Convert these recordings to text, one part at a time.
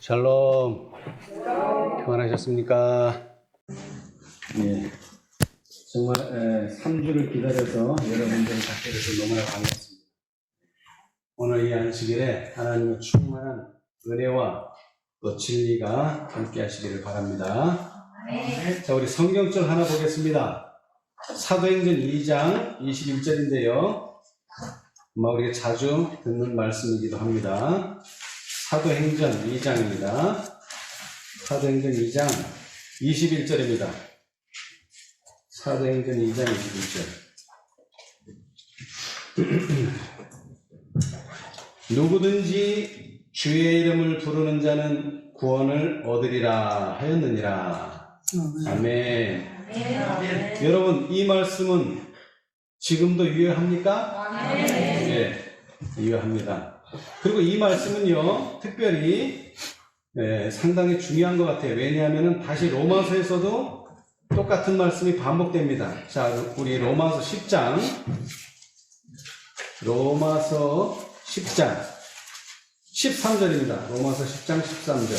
샬롬. 평안하셨습니까? 예. 정말 3주를 기다려서 여러분들을 갖게 돼서 너무나 반갑습니다. 오늘 이 안식일에 하나님의 충만한 은혜와 또 진리가 함께 하시기를 바랍니다. 자, 우리 성경절 하나 보겠습니다. 사도행전 2장 21절인데요. 아마 우리가 자주 듣는 말씀이기도 합니다. 사도행전 2장입니다. 사도행전 2장 21절입니다. 사도행전 2장 21절. 누구든지 주의 이름을 부르는 자는 구원을 얻으리라 하였느니라. 아멘. 아멘. 여러분, 이 말씀은 지금도 유효합니까? 네, 유효합니다. 그리고 이 말씀은요, 특별히 상당히 중요한 것 같아요. 왜냐하면 다시 로마서에서도 똑같은 말씀이 반복됩니다. 자, 우리 로마서 10장, 로마서 10장 13절입니다. 로마서 10장 13절.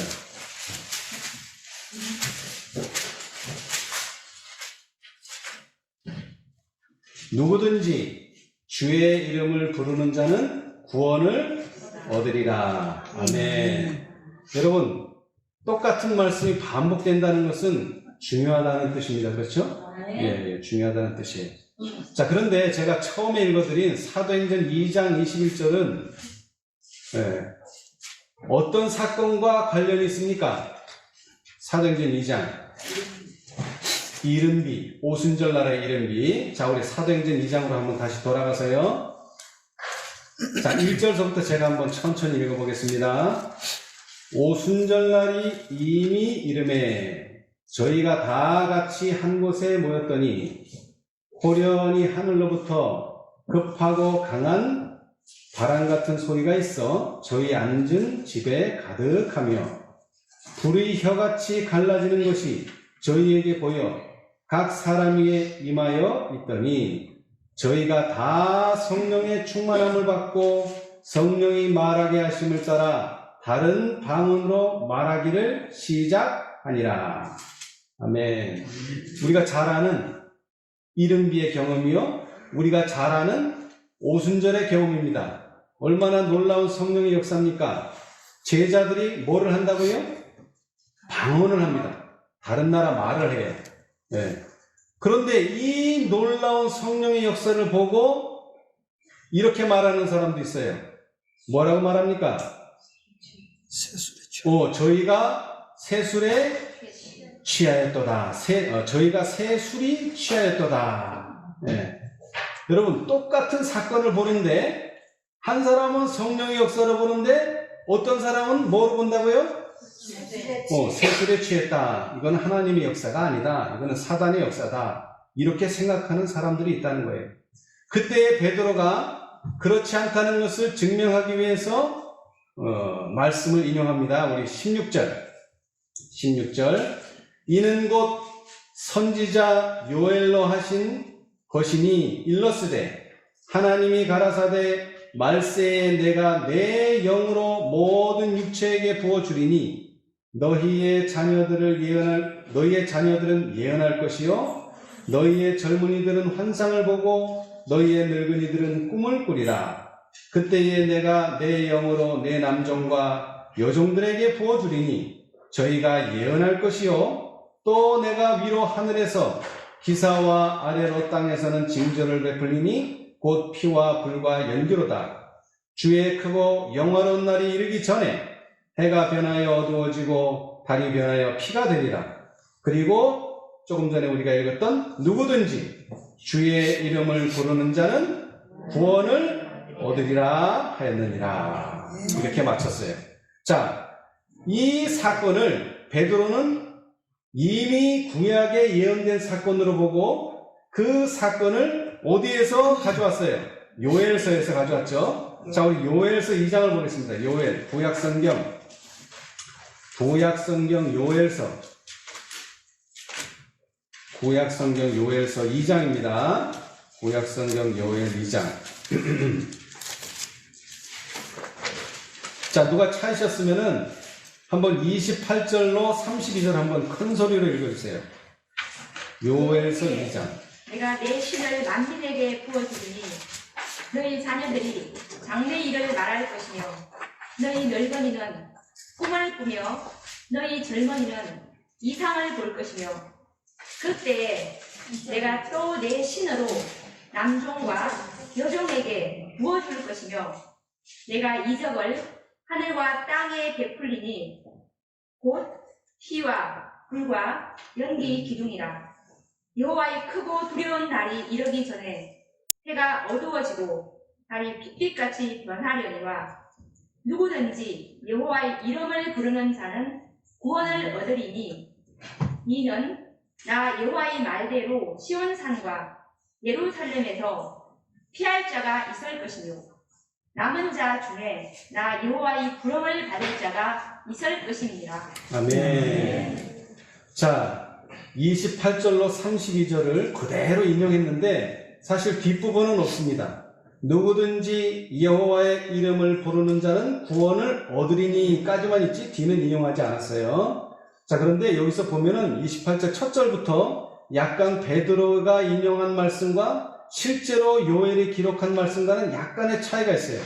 누구든지 주의 이름을 부르는 자는 구원을 얻으리라. 아멘. 여러분, 똑같은 말씀이 반복된다는 것은 중요하다는 뜻입니다. 그렇죠? 예, 중요하다는 뜻이에요. 자, 그런데 제가 처음에 읽어드린 사도행전 2장 21절은 어떤 사건과 관련이 있습니까? 사도행전 2장. 이른비, 오순절 날의 이른비. 자, 우리 사도행전 2장으로 한번 다시 돌아가서요. 자, 1절서부터 제가 한번 천천히 읽어보겠습니다. 오순절 날이 이미 이름에 저희가 다 같이 한 곳에 모였더니 호련히 하늘로부터 급하고 강한 바람 같은 소리가 있어 저희 앉은 집에 가득하며 불의 혀같이 갈라지는 것이 저희에게 보여 각 사람 위에 임하여 있더니 저희가 다 성령의 충만함을 받고 성령이 말하게 하심을 따라 다른 방언으로 말하기를 시작하니라. 아멘. 우리가 잘 아는 이른비의 경험이요, 우리가 잘 아는 오순절의 경험입니다. 얼마나 놀라운 성령의 역사입니까? 제자들이 뭐를 한다고요? 방언을 합니다. 다른 나라 말을 해요. 네. 그런데 이 놀라운 성령의 역사를 보고 이렇게 말하는 사람도 있어요. 뭐라고 말합니까? 저희가 새술에 취하였도다. 저희가 새술이 취하였도다. 네. 여러분, 똑같은 사건을 보는데 한 사람은 성령의 역사를 보는데 어떤 사람은 뭐로 본다고요? 새술에 취했다. 이건 하나님의 역사가 아니다. 이거는 사단의 역사다. 이렇게 생각하는 사람들이 있다는 거예요. 그때 베드로가 그렇지 않다는 것을 증명하기 위해서 말씀을 인용합니다. 우리 16절. 이는 곧 선지자 요엘로 하신 것이니 일러스되 하나님이 가라사대 말세에 내가 내 영으로 모든 육체에게 부어주리니 너희의 자녀들은 예언할 것이요 너희의 젊은이들은 환상을 보고 너희의 늙은이들은 꿈을 꾸리라. 그때에 내가 내 영으로 내 남종과 여종들에게 부어주리니 저희가 예언할 것이요 또 내가 위로 하늘에서 기사와 아래로 땅에서는 징조를 베풀리니 곧 피와 불과 연기로다. 주의 크고 영화로운 날이 이르기 전에 해가 변하여 어두워지고 달이 변하여 피가 되리라. 그리고 조금 전에 우리가 읽었던 누구든지 주의 이름을 부르는 자는 구원을 얻으리라 하였느니라. 이렇게 마쳤어요. 자, 이 사건을 베드로는 이미 구약에 예언된 사건으로 보고 그 사건을 어디에서 가져왔어요? 요엘서에서 가져왔죠. 자, 우리 요엘서 2장을 보겠습니다. 요엘, 구약성경 요엘서 2장입니다. 구약성경 요엘 2장. 자, 누가 찾으셨으면은 한번 28절로 32절 한번 큰 소리로 읽어주세요. 요엘서 2장. 내가 내 신을 만민에게 부어주리니 너희 자녀들이 장래 일을 말할 것이며 너희 늙은이는 꿈을 꾸며 너희 젊은이는 이상을 볼 것이며 그때에 내가 또 내 신으로 남종과 여종에게 부어줄 것이며 내가 이적을 하늘과 땅에 베풀리니 곧 피와 불과 연기 기둥이라. 여호와의 크고 두려운 날이 이르기 전에 해가 어두워지고 달이 핏빛같이 변하려니와 누구든지 여호와의 이름을 부르는 자는 구원을 얻으리니 이는 나 여호와의 말대로 시온산과 예루살렘에서 피할 자가 있을 것이며 남은 자 중에 나 여호와의 부름을 받을 자가 있을 것입니다. 아멘. 자, 28절로 32절을 그대로 인용했는데 사실 뒷부분은 없습니다. 누구든지 여호와의 이름을 부르는 자는 구원을 얻으리니까지만 있지 뒤는 인용하지 않았어요. 자, 그런데 여기서 보면은 28절 첫 절부터 약간 베드로가 인용한 말씀과 실제로 요엘이 기록한 말씀과는 약간의 차이가 있어요.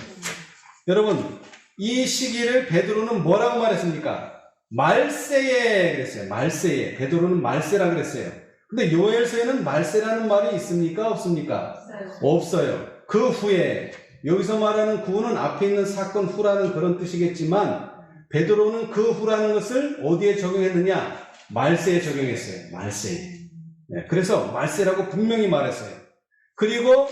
여러분, 이 시기를 베드로는 뭐라고 말했습니까? 말세에 그랬어요. 말세에. 베드로는 말세라 그랬어요. 근데 요엘서에는 말세라는 말이 있습니까? 없습니까? 없어요. 그 후에, 여기서 말하는 구는 앞에 있는 사건 후라는 그런 뜻이겠지만 베드로는 그 후라는 것을 어디에 적용했느냐? 말세에 적용했어요. 말세에. 네, 그래서 말세라고 분명히 말했어요. 그리고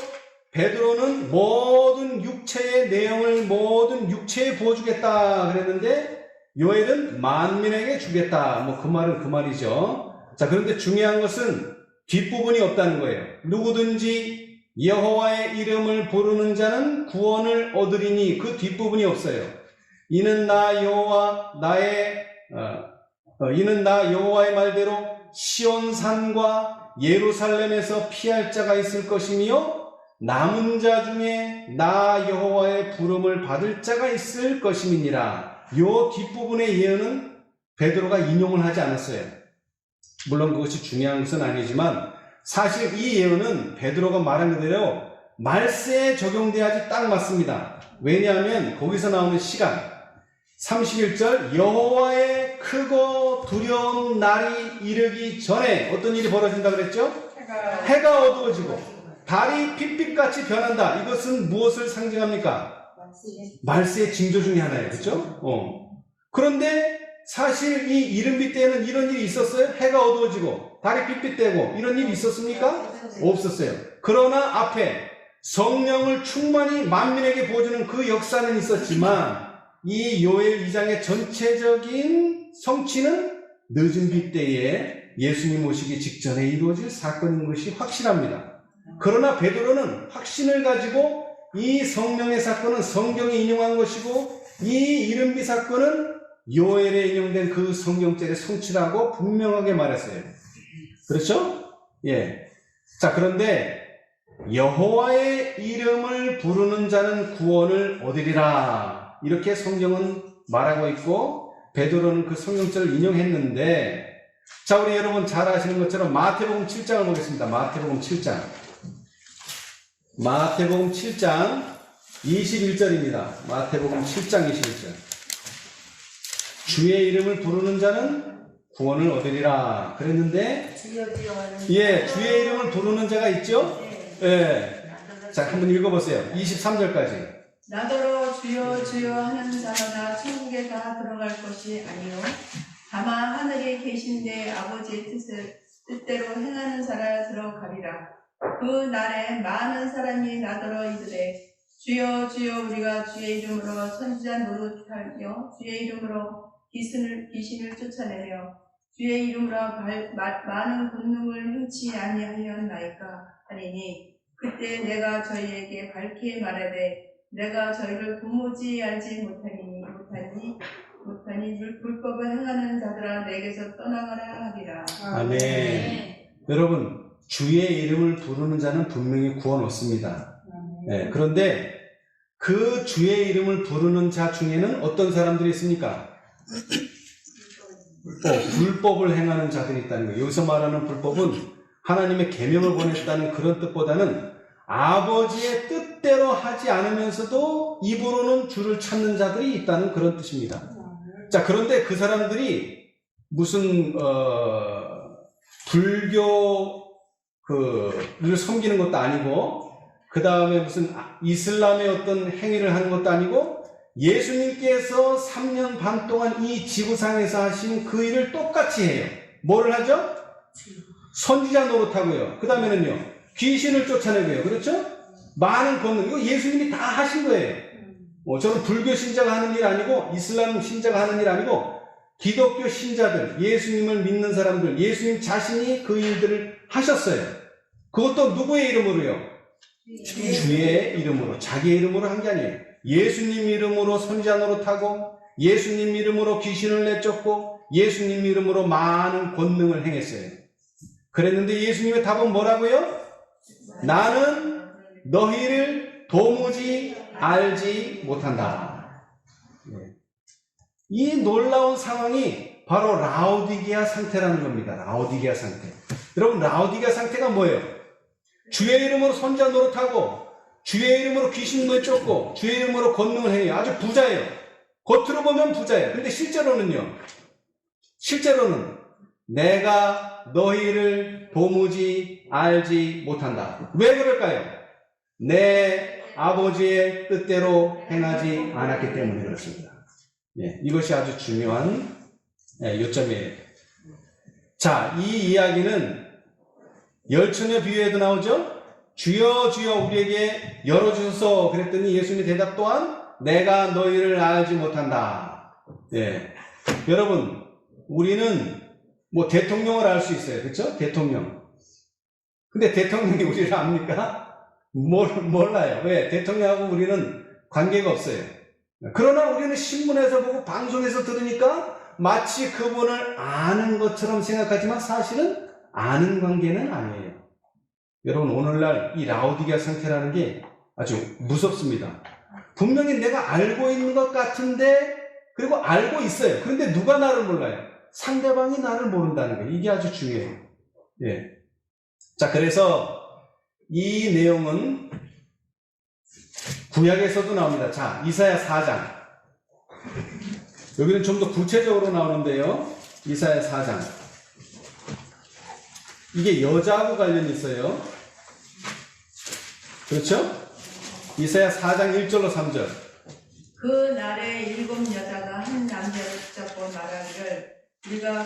베드로는 모든 육체의 내용을 모든 육체에 부어주겠다 그랬는데 요엘은 만민에게 주겠다. 뭐 그 말은 그 말이죠. 자, 그런데 중요한 것은 뒷부분이 없다는 거예요. 누구든지 여호와의 이름을 부르는 자는 구원을 얻으리니 그 뒷부분이 없어요. 이는 나 여호와의 말대로 시온산과 예루살렘에서 피할 자가 있을 것이며 남은 자 중에 나 여호와의 부름을 받을 자가 있을 것임이니라. 요 뒷부분의 예언은 베드로가 인용을 하지 않았어요. 물론 그것이 중요한 것은 아니지만 사실 이 예언은 베드로가 말한 그대로 말세에 적용돼야지 딱 맞습니다. 왜냐하면 거기서 나오는 시간 31절 여호와의 크고 두려운 날이 이르기 전에 어떤 일이 벌어진다 그랬죠? 해가 어두워지고 달이 핏빛같이 변한다. 이것은 무엇을 상징합니까? 말세의 징조 중에 하나예요. 그렇죠? 그런데 사실 이 이른비 때에는 이런 일이 있었어요? 해가 어두워지고 달이 핏빛되고 이런 일이 있었습니까? 없었어요. 그러나 앞에 성령을 충만히 만민에게 보여주는 그 역사는 있었지만 이 요엘 2장의 전체적인 성취는 늦은 비 때에 예수님 오시기 직전에 이루어질 사건인 것이 확실합니다. 그러나 베드로는 확신을 가지고 이 성령의 사건은 성경이 인용한 것이고 이 이른비 사건은 요엘에 인용된 그 성경절의 성취라고 분명하게 말했어요. 그렇죠? 예. 자, 그런데 여호와의 이름을 부르는 자는 구원을 얻으리라. 이렇게 성경은 말하고 있고 베드로는 그 성경절을 인용했는데 자, 우리 여러분 잘 아시는 것처럼 마태복음 7장을 보겠습니다. 마태복음 7장 21절입니다. 마태복음 7장 21절. 주의 이름을 부르는 자는 구원을 얻으리라 그랬는데 예, 주의 이름을 부르는 자가 있죠? 예. 자, 한번 읽어보세요. 23절까지. 나더러 주여 주여 하는 자마다 천국에 다 들어갈 것이 아니요 다만 하늘에 계신 내 아버지의 뜻대로 행하는 자라 들어가리라. 그 날에 많은 사람이 나더러 이르되 주여 주여 우리가 주의 이름으로 선지자 노릇하며 주의 이름으로 귀신을 쫓아내며 주의 이름으로 많은 권능을 행치 아니하였나이까 하리니 그때 내가 저희에게 밝히 말하되 내가 저희를 도무지 알지 못하니 불법을 행하는 자들아 내게서 떠나가라 하리라. 아멘. 여러분, 주의 이름을 부르는 자는 분명히 구원 얻습니다. 네, 그런데 그 주의 이름을 부르는 자 중에는 어떤 사람들이 있습니까? 불법을 행하는 자들이 있다는 거예요. 여기서 말하는 불법은 하나님의 계명을 보냈다는 그런 뜻보다는 아버지의 뜻대로 하지 않으면서도 입으로는 주를 찾는 자들이 있다는 그런 뜻입니다. 자, 그런데 그 사람들이 무슨 불교를 섬기는 것도 아니고, 그 다음에 무슨 이슬람의 어떤 행위를 하는 것도 아니고, 예수님께서 3년 반 동안 이 지구상에서 하신 그 일을 똑같이 해요. 뭐를 하죠? 선지자 노릇하고요. 그 다음에는요, 귀신을 쫓아내고요. 그렇죠? 많은 권능, 이거 예수님이 다 하신 거예요. 저는 불교 신자가 하는 일 아니고, 이슬람 신자가 하는 일 아니고, 기독교 신자들, 예수님을 믿는 사람들, 예수님 자신이 그 일들을 하셨어요. 그것도 누구의 이름으로요? 주의 이름으로, 자기의 이름으로 한 게 아니에요. 예수님 이름으로 선지자 노릇하고, 예수님 이름으로 귀신을 내쫓고, 예수님 이름으로 많은 권능을 행했어요. 그랬는데 예수님의 답은 뭐라고요? 나는 너희를 도무지 알지 못한다. 이 놀라운 상황이 바로 라오디게아 상태라는 겁니다. 라오디게아 상태. 여러분, 라오디게아 상태가 뭐예요? 주의 이름으로 선지자 노릇하고, 주의 이름으로 귀신 내쫓고, 주의 이름으로 권능을 해요. 아주 부자예요. 겉으로 보면 부자예요. 근데 실제로는요, 실제로는 내가 너희를 도무지 알지 못한다. 왜 그럴까요? 내 아버지의 뜻대로 행하지 않았기 때문에 그렇습니다. 이것이 아주 중요한 요점이에요. 자, 이 이야기는 열처녀 비유에도 나오죠? 주여 주여 우리에게 열어주소서 그랬더니 예수님의 대답 또한 내가 너희를 알지 못한다. 여러분, 우리는 뭐 대통령을 알 수 있어요. 그렇죠? 대통령. 근데 대통령이 우리를 압니까? 몰라요. 왜? 대통령하고 우리는 관계가 없어요. 그러나 우리는 신문에서 보고 방송에서 들으니까 마치 그분을 아는 것처럼 생각하지만 사실은 아는 관계는 아니에요. 여러분, 오늘날 이 라오디게아 상태라는 게 아주 무섭습니다. 분명히 내가 알고 있는 것 같은데, 그리고 알고 있어요. 그런데 누가 나를 몰라요? 상대방이 나를 모른다는 거예요. 이게 아주 중요해요. 자, 그래서 이 내용은 구약에서도 나옵니다. 자, 이사야 4장. 여기는 좀 더 구체적으로 나오는데요. 이사야 4장. 이게 여자하고 관련이 있어요. 그렇죠? 이사야 4장 1절로 3절. 그 날에 7 여자가 한 남자를 붙잡고 말하기를 우리가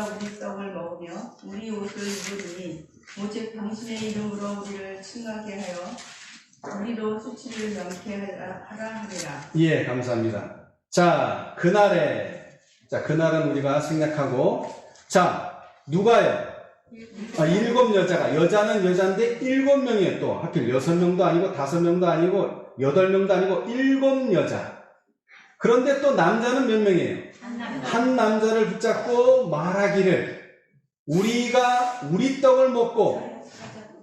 우리 떡을 먹으며 우리 옷을 입으리니 오직 당신의 이름으로 우리를 칭하게 하여 우리로 수치를 명케하라 하리라. 예, 감사합니다. 자, 그날은 우리가 생략하고, 자, 누가요? 7 여자가, 여자는 여자인데 7명이에요. 또 하필 6명도 아니고 5명도 아니고 8명도 아니고 7 여자. 그런데 또 남자는 몇 명이에요? 한 남자를 붙잡고 말하기를 우리가 우리 떡을 먹고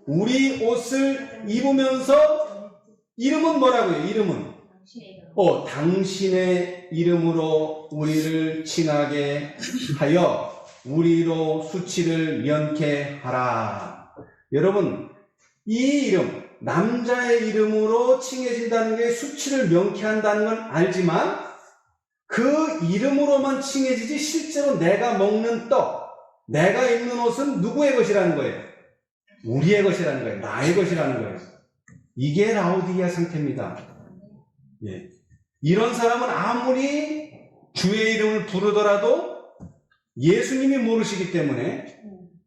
우리 옷을 입으면서, 이름은 뭐라고요? 이름은 당신의 이름으로 우리를 칭하게 하여 우리로 수치를 면케하라. 여러분, 이 이름, 남자의 이름으로 칭해진다는 게 수치를 면케한다는 건 알지만 그 이름으로만 칭해지지 실제로 내가 먹는 떡, 내가 입는 옷은 누구의 것이라는 거예요? 우리의 것이라는 거예요. 나의 것이라는 거예요. 이게 라오디게아 상태입니다. 이런 사람은 아무리 주의 이름을 부르더라도 예수님이 모르시기 때문에,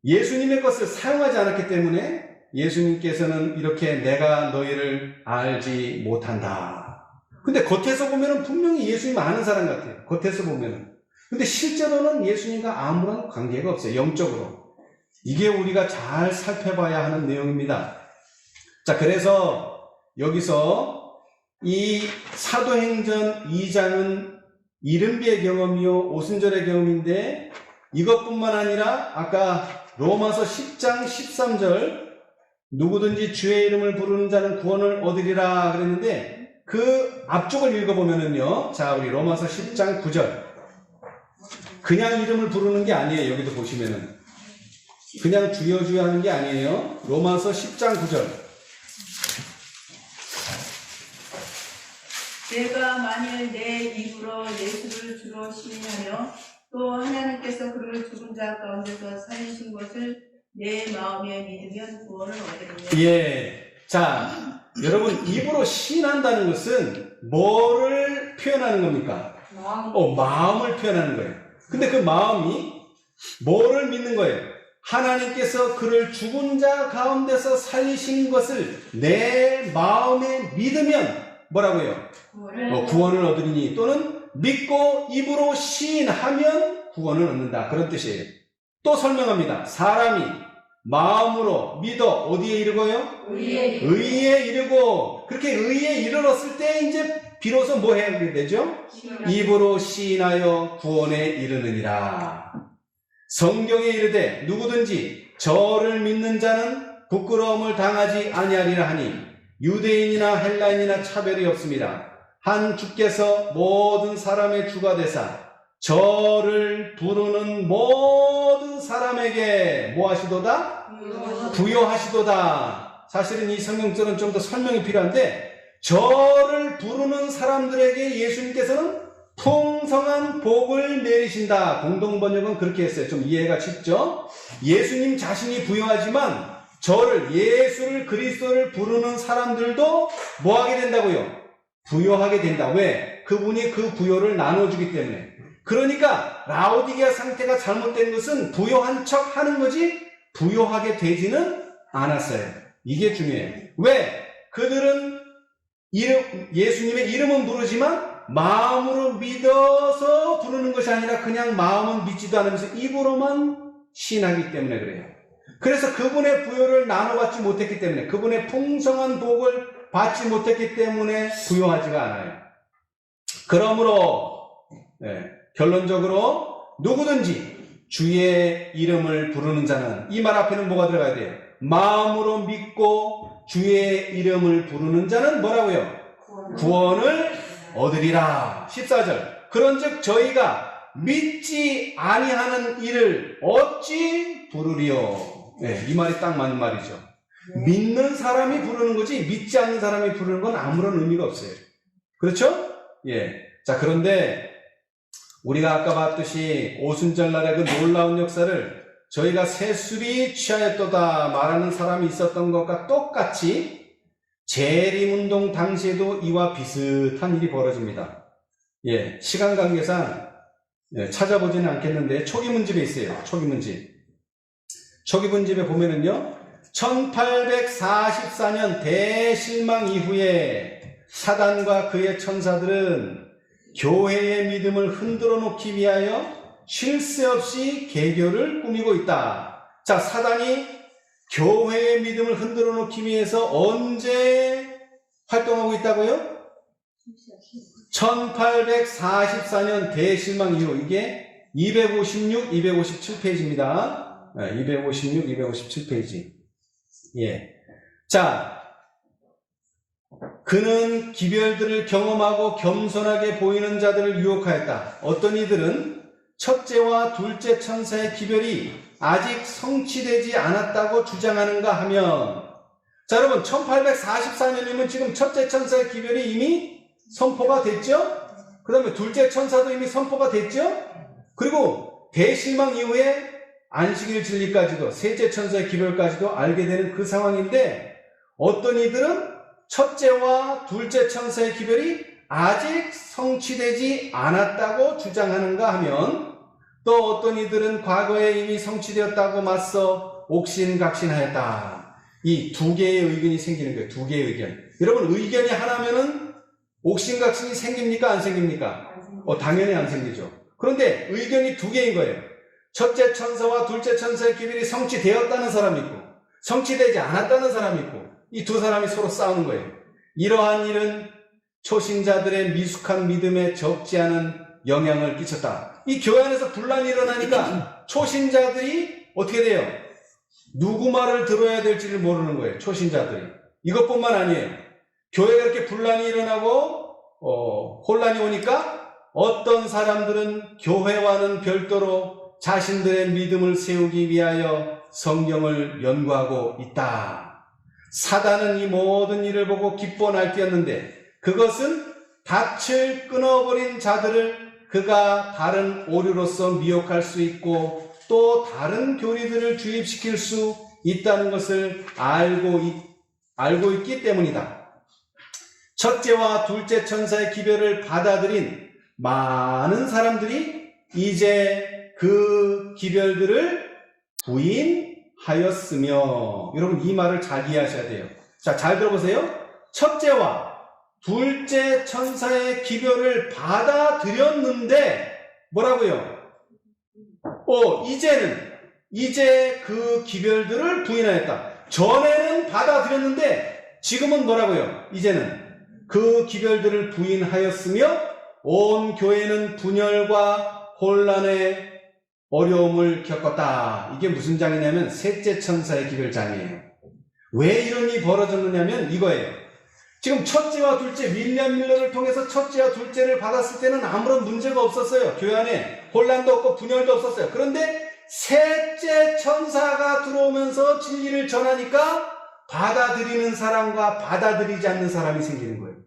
예수님의 것을 사용하지 않았기 때문에 예수님께서는 이렇게 내가 너희를 알지 못한다. 근데 겉에서 보면은 분명히 예수님 아는 사람 같아요. 겉에서 보면은. 근데 실제로는 예수님과 아무런 관계가 없어요. 영적으로. 이게 우리가 잘 살펴봐야 하는 내용입니다. 자, 그래서 여기서 이 사도행전 2장은 이른비의 경험이요 오순절의 경험인데, 이것뿐만 아니라 아까 로마서 10장 13절 누구든지 주의 이름을 부르는 자는 구원을 얻으리라 그랬는데, 그 앞쪽을 읽어보면은요, 자, 우리 로마서 10장 9절. 그냥 이름을 부르는 게 아니에요. 여기도 보시면은 그냥 주여 주여 하는 게 아니에요. 로마서 10장 9절. 내가 만일 내 입으로 예수를 주로 시인하며 또 하나님께서 그를 죽은 자 가운데서 살리신 것을 내 마음에 믿으면 구원을 얻으리라. 예. 자, 여러분 입으로 시인한다는 것은 뭐를 표현하는 겁니까? 마음을 표현하는 거예요. 근데 그 마음이 뭐를 믿는 거예요? 하나님께서 그를 죽은 자 가운데서 살리신 것을 내 마음에 믿으면 뭐라고요? 구원을 얻으리니 또는 믿고 입으로 시인하면 구원을 얻는다. 그런 뜻이에요. 또 설명합니다. 사람이 마음으로 믿어 어디에 이르고요? 의에 이르고 그렇게 의에 이르렀을 때 이제 비로소 뭐 해야 되죠? 입으로 시인하여 구원에 이르느니라. 성경에 이르되 누구든지 저를 믿는 자는 부끄러움을 당하지 아니하리라 하니 유대인이나 헬라인이나 차별이 없습니다. 한 주께서 모든 사람의 주가 되사 저를 부르는 모든 사람에게 뭐 하시도다? 부여하시도다. 사실은 이 성경절은 좀 더 설명이 필요한데 저를 부르는 사람들에게 예수님께서는 풍성한 복을 내리신다. 공동번역은 그렇게 했어요. 좀 이해가 쉽죠? 예수님 자신이 부여하지만 저를 예수를 그리스도를 부르는 사람들도 뭐 하게 된다고요? 부여하게 된다. 왜? 그분이 그 부여를 나눠주기 때문에. 그러니까 라오디게아 상태가 잘못된 것은 부여한 척 하는 거지 부여하게 되지는 않았어요. 이게 중요해요. 왜? 그들은 예수님의 이름은 부르지만 마음으로 믿어서 부르는 것이 아니라 그냥 마음은 믿지도 않으면서 입으로만 시인하기 때문에 그래요. 그래서 그분의 부여를 나눠받지 못했기 때문에 그분의 풍성한 복을 받지 못했기 때문에 부여하지가 않아요. 그러므로 결론적으로 누구든지 주의 이름을 부르는 자는 이 말 앞에는 뭐가 들어가야 돼요? 마음으로 믿고 주의 이름을 부르는 자는 뭐라고요? 구원을 얻으리라. 14절. 그런즉 저희가 믿지 아니하는 이를 어찌 부르리요? 이 말이 딱 맞는 말이죠. 믿는 사람이 부르는 거지 믿지 않는 사람이 부르는 건 아무런 의미가 없어요. 그렇죠? 자, 그런데 우리가 아까 봤듯이 오순절날의 그 놀라운 역사를 저희가 세술이 취하였도다 말하는 사람이 있었던 것과 똑같이 재림운동 당시에도 이와 비슷한 일이 벌어집니다. 시간 관계상 찾아보지는 않겠는데 초기문집에 있어요. 초기문집에 보면은요 1844년 대실망 이후에 사단과 그의 천사들은 교회의 믿음을 흔들어 놓기 위하여 쉴 새 없이 개교를 꾸미고 있다. 자, 사단이 교회의 믿음을 흔들어 놓기 위해서 언제 활동하고 있다고요? 1844년 대실망 이후. 이게 256, 257페이지입니다. 256, 257페이지. 자, 그는 기별들을 경험하고 겸손하게 보이는 자들을 유혹하였다. 어떤 이들은 첫째와 둘째 천사의 기별이 아직 성취되지 않았다고 주장하는가 하면, 자, 여러분 1844년이면 지금 첫째 천사의 기별이 이미 선포가 됐죠? 그 다음에 둘째 천사도 이미 선포가 됐죠? 그리고 대실망 이후에 안식일 진리까지도 셋째 천사의 기별까지도 알게 되는 그 상황인데, 어떤 이들은 첫째와 둘째 천사의 기별이 아직 성취되지 않았다고 주장하는가 하면, 또 어떤 이들은 과거에 이미 성취되었다고 맞서 옥신각신하였다. 이 두 개의 의견이 생기는 거예요. 두 개의 의견. 여러분, 의견이 하나면은 옥신각신이 생깁니까? 안 생깁니까? 당연히 안 생기죠. 그런데 의견이 두 개인 거예요. 첫째 천사와 둘째 천사의 기별이 성취되었다는 사람이 있고 성취되지 않았다는 사람이 있고, 이 두 사람이 서로 싸우는 거예요. 이러한 일은 초신자들의 미숙한 믿음에 적지 않은 영향을 끼쳤다. 이 교회 안에서 분란이 일어나니까 초신자들이 어떻게 돼요? 누구 말을 들어야 될지를 모르는 거예요. 초신자들이. 이것뿐만 아니에요. 교회가 이렇게 분란이 일어나고 혼란이 오니까 어떤 사람들은 교회와는 별도로 자신들의 믿음을 세우기 위하여 성경을 연구하고 있다. 사단은 이 모든 일을 보고 기뻐 날뛰었는데 그것은 닻을 끊어버린 자들을 그가 다른 오류로서 미혹할 수 있고 또 다른 교리들을 주입시킬 수 있다는 것을 알고 있기 때문이다. 첫째와 둘째 천사의 기별을 받아들인 많은 사람들이 이제 그 기별들을 부인하였으며, 여러분 이 말을 잘 이해하셔야 돼요. 자, 잘 들어보세요. 첫째와 둘째 천사의 기별을 받아들였는데 뭐라고요? 이제 그 기별들을 부인하였다. 전에는 받아들였는데 지금은 뭐라고요? 이제는 그 기별들을 부인하였으며 온 교회는 분열과 혼란의 어려움을 겪었다. 이게 무슨 장이냐면 셋째 천사의 기별장이에요. 왜 이런 일이 벌어졌느냐면 이거예요. 지금 첫째와 둘째, 윌리엄 밀러를 통해서 첫째와 둘째를 받았을 때는 아무런 문제가 없었어요. 교회 안에 혼란도 없고 분열도 없었어요. 그런데 셋째 천사가 들어오면서 진리를 전하니까 받아들이는 사람과 받아들이지 않는 사람이 생기는 거예요.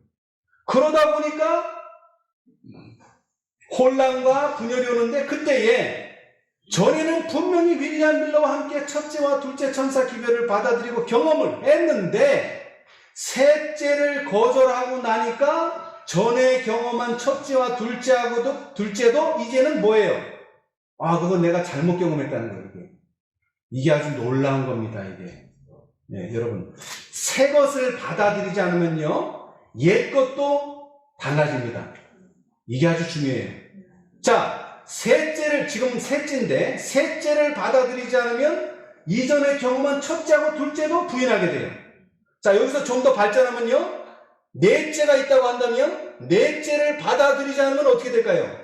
그러다 보니까 혼란과 분열이 오는데, 그때에 전에는 분명히 윌리엄 밀러와 함께 첫째와 둘째 천사 기별을 받아들이고 경험을 했는데 셋째를 거절하고 나니까 전에 경험한 첫째와 둘째도 이제는 뭐예요? 그건 내가 잘못 경험했다는 거예요. 이게 아주 놀라운 겁니다. 이게 여러분, 새 것을 받아들이지 않으면요 옛 것도 달라집니다. 이게 아주 중요해요. 자, 지금 셋째인데 셋째를 받아들이지 않으면 이전에 경험한 첫째하고 둘째도 부인하게 돼요. 자, 여기서 좀 더 발전하면요 넷째가 있다고 한다면 넷째를 받아들이지 않으면 어떻게 될까요?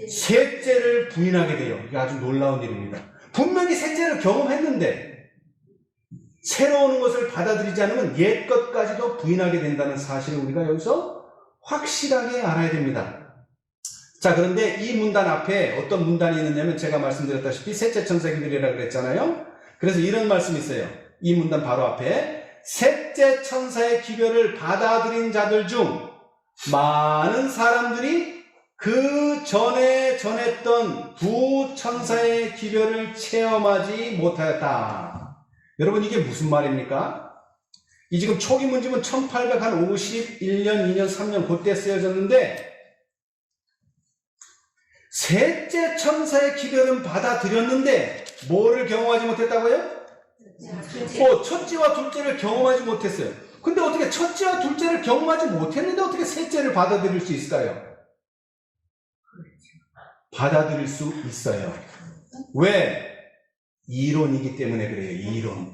셋째를 부인하게 돼요. 이게 아주 놀라운 일입니다. 분명히 셋째를 경험했는데 새로 오는 것을 받아들이지 않으면 옛 것까지도 부인하게 된다는 사실을 우리가 여기서 확실하게 알아야 됩니다. 자, 그런데 이 문단 앞에 어떤 문단이 있느냐면 제가 말씀드렸다시피 셋째 천사의 기별이라고 그랬잖아요. 그래서 이런 말씀이 있어요. 이 문단 바로 앞에 셋째 천사의 기별을 받아들인 자들 중 많은 사람들이 그 전에 전했던 두 천사의 기별을 체험하지 못하였다. 여러분, 이게 무슨 말입니까? 이 지금 초기 문집은 1851년, 2년, 3년 그때 쓰여졌는데 셋째 천사의 기별은 받아들였는데 뭐를 경험하지 못했다고요? 첫째와 둘째를 경험하지 못했어요. 근데 어떻게 첫째와 둘째를 경험하지 못했는데 어떻게 셋째를 받아들일 수 있을까요? 받아들일 수 있어요. 왜? 이론이기 때문에 그래요. 이론.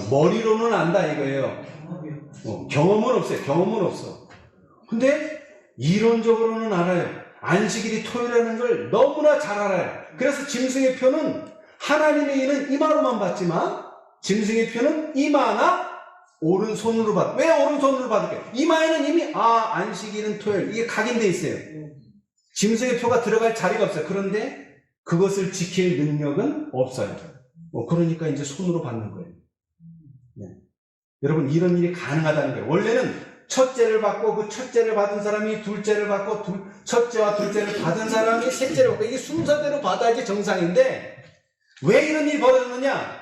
머리로는 안다 이거예요. 경험은 없어요. 경험은 없어. 근데 이론적으로는 알아요. 안식일이 토요일이라는 걸 너무나 잘 알아요. 그래서 짐승의 표는 하나님의 이는 이마로만 받지만 짐승의 표는 이마나 오른손으로 받. 왜 오른손으로 받을까요? 이마에는 이미 안식일은 토요일 이게 각인되어 있어요. 짐승의 표가 들어갈 자리가 없어요. 그런데 그것을 지킬 능력은 없어요. 그러니까 이제 손으로 받는 거예요. 여러분, 이런 일이 가능하다는 거예요. 원래는 첫째를 받고 그 첫째를 받은 사람이 둘째를 받고 첫째와 둘째를 받은 사람이 셋째를 받고 이게 순서대로 받아야지 정상인데 왜 이런 일이 벌어졌느냐?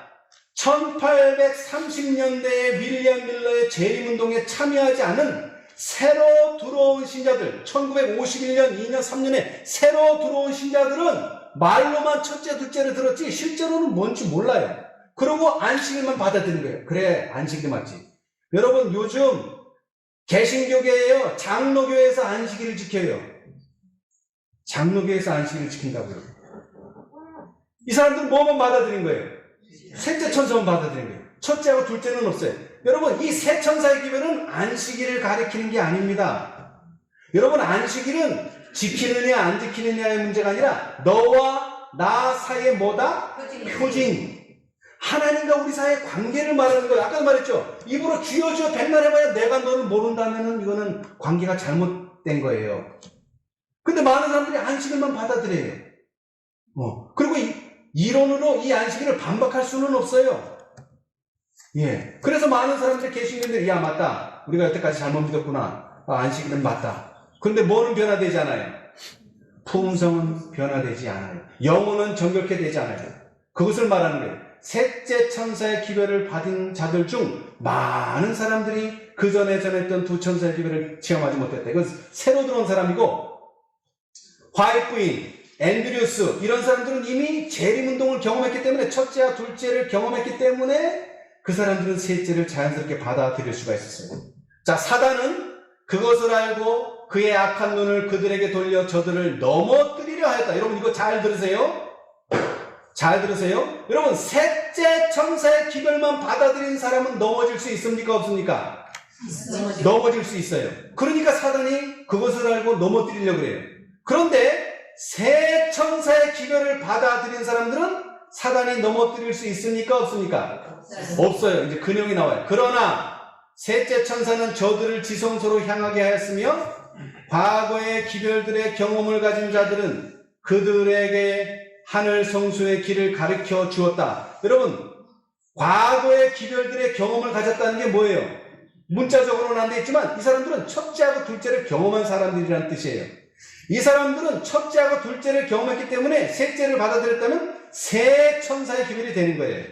1830년대에 윌리엄 밀러의 재림운동에 참여하지 않은 새로 들어온 신자들, 1951년, 2년, 3년에 새로 들어온 신자들은 말로만 첫째, 둘째를 들었지 실제로는 뭔지 몰라요. 그러고 안식일만 받아들이는 거예요. 그래, 안식일이 맞지. 여러분, 요즘 개신교계예요. 장로교에서 안식일을 지켜요. 장로교에서 안식일을 지킨다고요. 이 사람들은 뭐만 받아들인 거예요? 셋째 천사만 받아들인 거예요. 첫째하고 둘째는 없어요. 여러분, 이 세 천사의 기별은 안식일을 가리키는 게 아닙니다. 여러분, 안식일은 지키느냐 안 지키느냐의 문제가 아니라 너와 나 사이에 뭐다? 표징. 하나님과 우리 사이의 관계를 말하는 거예요. 아까 말했죠. 입으로 주여 주여 백날 해봐야 내가 너를 모른다면은 이거는 관계가 잘못된 거예요. 근데 많은 사람들이 안식일만 받아들여요. 그리고 이론으로 이 안식일을 반박할 수는 없어요. 예. 그래서 많은 사람들이 개신교인들이 야 맞다. 우리가 여태까지 잘못 믿었구나. 안식일은 맞다. 그런데 뭐는 변화되지 않아요? 품성은 변화되지 않아요. 영혼은 정결케 되지 않아요. 그것을 말하는 거예요. 셋째 천사의 기별을 받은 자들 중 많은 사람들이 그 전에 전했던 두 천사의 기별을 체험하지 못했다. 이건 새로 들어온 사람이고, 화이트부인, 앤드류스 이런 사람들은 이미 재림운동을 경험했기 때문에, 첫째와 둘째를 경험했기 때문에 그 사람들은 셋째를 자연스럽게 받아들일 수가 있었어요. 자, 사단은 그것을 알고 그의 악한 눈을 그들에게 돌려 저들을 넘어뜨리려 하였다. 여러분 이거 잘 들으세요. 잘 들으세요. 여러분 셋째 천사의 기별만 받아들인 사람은 넘어질 수 있습니까? 없습니까? 넘어질 수 있어요. 그러니까 사단이 그것을 알고 넘어뜨리려고 그래요. 그런데 세 천사의 기별을 받아들인 사람들은 사단이 넘어뜨릴 수 있습니까? 없습니까? 없어요. 이제 근형이 나와요. 그러나 셋째 천사는 저들을 지성소로 향하게 하였으며 과거의 기별들의 경험을 가진 자들은 그들에게 하늘 성소의 길을 가르쳐 주었다. 여러분, 과거의 기별들의 경험을 가졌다는 게 뭐예요? 문자적으로는 안 돼 있지만 이 사람들은 첫째하고 둘째를 경험한 사람들이라는 뜻이에요. 이 사람들은 첫째하고 둘째를 경험했기 때문에 셋째를 받아들였다면 세 천사의 기별이 되는 거예요.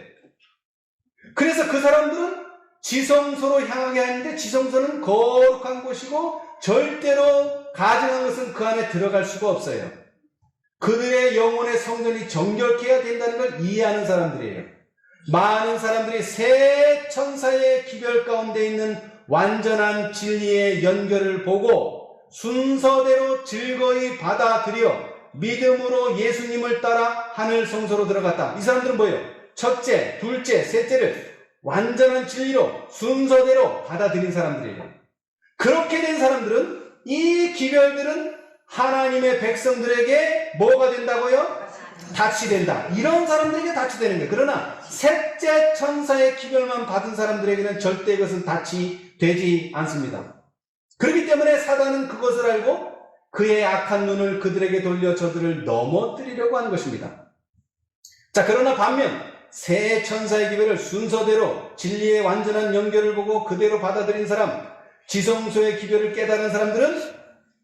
그래서 그 사람들은 지성소로 향하게 하는데, 지성소는 거룩한 곳이고 절대로 가증한 것은 그 안에 들어갈 수가 없어요. 그들의 영혼의 성전이 정결케 해야 된다는 걸 이해하는 사람들이에요. 많은 사람들이 세 천사의 기별 가운데 있는 완전한 진리의 연결을 보고 순서대로 즐거이 받아들여 믿음으로 예수님을 따라 하늘 성소로 들어갔다. 이 사람들은 뭐예요? 첫째, 둘째, 셋째를 완전한 진리로 순서대로 받아들인 사람들이에요. 그렇게 된 사람들은, 이 기별들은 하나님의 백성들에게 뭐가 된다고요? 닻이 된다. 이런 사람들에게 닻이 되는 거예요. 그러나 셋째 천사의 기별만 받은 사람들에게는 절대 그것은 닻이 되지 않습니다. 그렇기 때문에 사단은 그것을 알고 그의 악한 눈을 그들에게 돌려 저들을 넘어뜨리려고 하는 것입니다. 자, 그러나 반면 세 천사의 기별을 순서대로 진리의 완전한 연결을 보고 그대로 받아들인 사람, 지성소의 기별을 깨달은 사람들은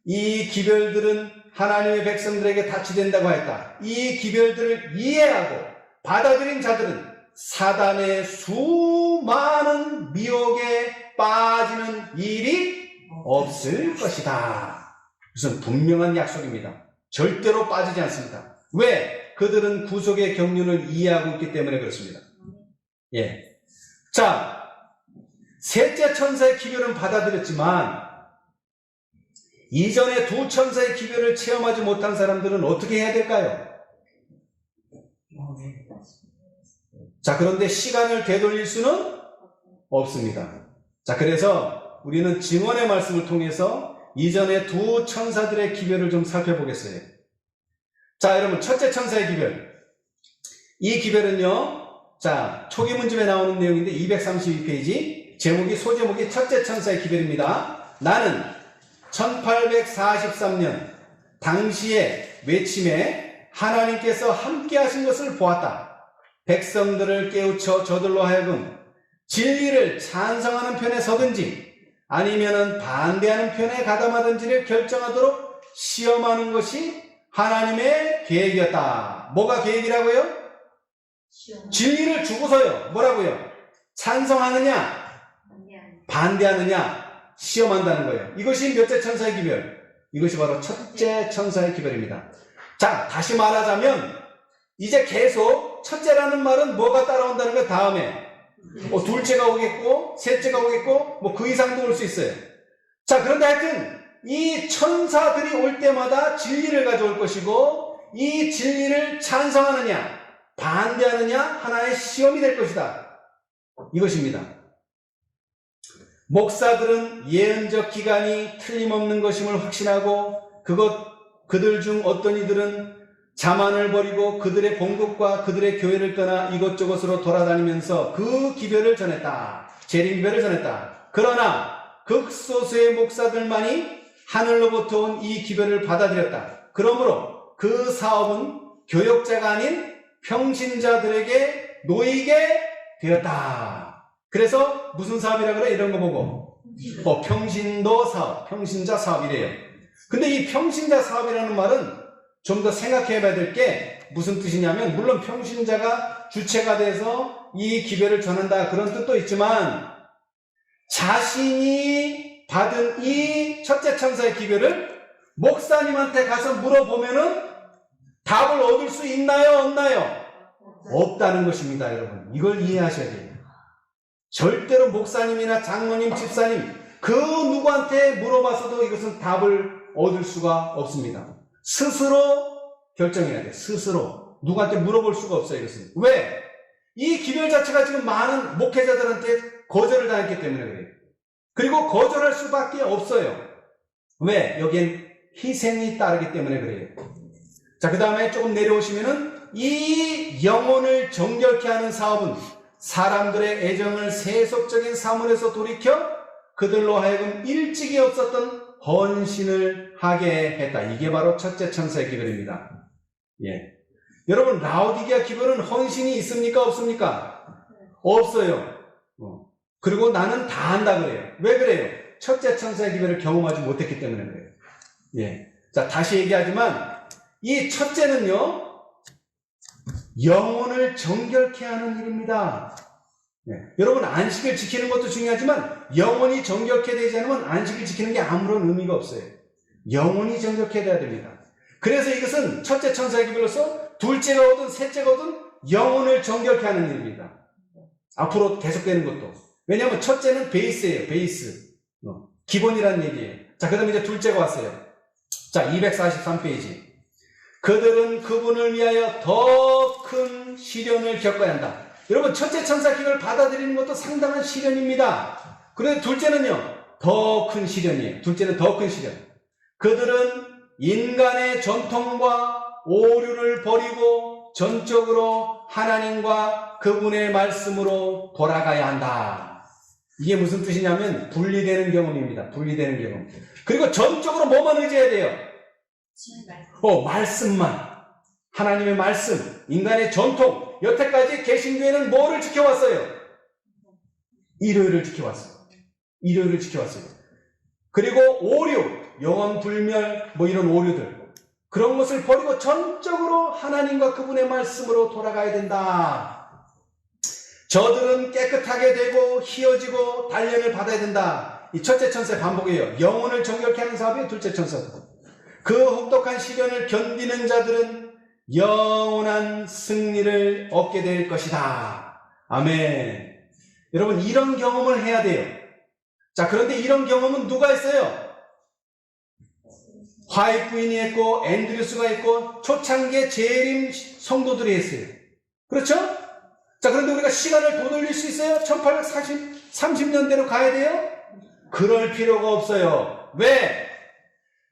이 기별들은 하나님의 백성들에게 닻이 된다고 했다. 이 기별들을 이해하고 받아들인 자들은 사단의 수많은 미혹에 빠지는 일이 없을 것이다. 무슨 분명한 약속입니다. 절대로 빠지지 않습니다. 왜? 그들은 구속의 경륜을 이해하고 있기 때문에 그렇습니다. 예. 자, 셋째 천사의 기별은 받아들였지만 이전에 두 천사의 기별을 체험하지 못한 사람들은 어떻게 해야 될까요? 자, 그런데 시간을 되돌릴 수는 없습니다. 자, 그래서 우리는 증언의 말씀을 통해서 이전에 두 천사들의 기별을 좀 살펴보겠어요. 자, 여러분, 첫째 천사의 기별. 이 기별은요, 자, 초기 문집에 나오는 내용인데 232페이지, 소제목이 첫째 천사의 기별입니다. 나는 1843년 당시의 외침에 하나님께서 함께 하신 것을 보았다. 백성들을 깨우쳐 저들로 하여금 진리를 찬성하는 편에 서든지 아니면은 반대하는 편에 가담하든지를 결정하도록 시험하는 것이 하나님의 계획이었다. 뭐가 계획이라고요? 진리를 주고서요. 뭐라고요? 찬성하느냐? 반대하느냐? 시험한다는 거예요. 이것이 몇째 천사의 기별? 이것이 바로 첫째 천사의 기별입니다. 자, 다시 말하자면 이제 계속 첫째라는 말은 뭐가 따라온다는 거 다음에 둘째가 오겠고 셋째가 오겠고 뭐 그 이상도 올 수 있어요. 자, 그런데 하여튼 이 천사들이 올 때마다 진리를 가져올 것이고 이 진리를 찬성하느냐 반대하느냐 하나의 시험이 될 것이다. 이것입니다. 목사들은 예언적 기간이 틀림없는 것임을 확신하고 그들 중 어떤 이들은 자만을 버리고 그들의 본국과 그들의 교회를 떠나 이곳저곳으로 돌아다니면서 그 기별을 전했다. 재림기별을 전했다. 그러나 극소수의 목사들만이 하늘로부터 온 이 기별을 받아들였다. 그러므로 그 사업은 교역자가 아닌 평신자들에게 놓이게 되었다. 그래서 무슨 사업이라 그래? 이런 거 보고 평신도 사업, 평신자 사업이래요. 근데 이 평신자 사업이라는 말은 좀 더 생각해 봐야 될 게 무슨 뜻이냐면, 물론 평신자가 주체가 돼서 이 기별을 전한다 그런 뜻도 있지만, 자신이 받은 이 첫째 천사의 기별을 목사님한테 가서 물어보면은 답을 얻을 수 있나요? 없나요? 없다는 것입니다, 여러분. 이걸 이해하셔야 돼요. 절대로 목사님이나 장로님, 집사님 그 누구한테 물어봐서도 이것은 답을 얻을 수가 없습니다. 스스로 결정해야 돼요. 스스로. 누구한테 물어볼 수가 없어요, 이것은. 왜? 이 기별 자체가 지금 많은 목회자들한테 거절을 당했기 때문에 그래요. 그리고 거절할 수밖에 없어요. 왜? 여기엔 희생이 따르기 때문에 그래요. 자, 그 다음에 조금 내려오시면은 이 영혼을 정결케 하는 사업은 사람들의 애정을 세속적인 사물에서 돌이켜 그들로 하여금 일찍이 없었던 헌신을 하게 했다. 이게 바로 첫째 천사의 기별입니다. 예. 여러분, 라오디게아 기별은 헌신이 있습니까? 없습니까? 없어요. 그리고 나는 다 한다 그래요. 왜 그래요? 첫째 천사의 기별을 경험하지 못했기 때문에 그래요. 예. 자, 다시 얘기하지만 이 첫째는요, 영혼을 정결케 하는 일입니다. 예. 여러분, 안식을 지키는 것도 중요하지만 영혼이 정결케 되지 않으면 안식을 지키는 게 아무런 의미가 없어요. 영혼이 정결케 돼야 됩니다. 그래서 이것은 첫째 천사의 기별로서 둘째가 오든 셋째가 오든 영혼을 정결케 하는 일입니다. 앞으로 계속되는 것도. 왜냐하면 첫째는 베이스예요. 베이스. 기본이라는 얘기예요. 자, 그 다음에 이제 둘째가 왔어요. 자, 243페이지. 그들은 그분을 위하여 더 큰 시련을 겪어야 한다. 여러분, 첫째 천사 기별을 받아들이는 것도 상당한 시련입니다. 그런데 둘째는요, 더 큰 시련이에요. 둘째는 더 큰 시련. 그들은 인간의 전통과 오류를 버리고 전적으로 하나님과 그분의 말씀으로 돌아가야 한다. 이게 무슨 뜻이냐면 분리되는 경험입니다. 분리되는 경험. 그리고 전적으로 뭐만 의지해야 돼요? 말씀만. 하나님의 말씀, 인간의 전통. 여태까지 개신교회는 뭐를 지켜왔어요? 일요일을 지켜왔어요. 일요일을 지켜왔어요. 그리고 오류, 영원불멸, 이런 오류들. 그런 것을 버리고 전적으로 하나님과 그분의 말씀으로 돌아가야 된다. 저들은 깨끗하게 되고 희어지고 단련을 받아야 된다. 이 첫째 천사의 반복이에요. 영혼을 정결케 하는 사업이 둘째 천사다. 그 혹독한 시련을 견디는 자들은 영원한 승리를 얻게 될 것이다. 아멘. 여러분, 이런 경험을 해야 돼요. 자, 그런데 이런 경험은 누가 했어요? 화이트 부인이 했고, 앤드류스가 했고, 초창기의 재림 성도들이 했어요. 그렇죠? 자, 그런데 우리가 시간을 더 돌릴 수 있어요? 1830년대로 가야 돼요? 그럴 필요가 없어요. 왜?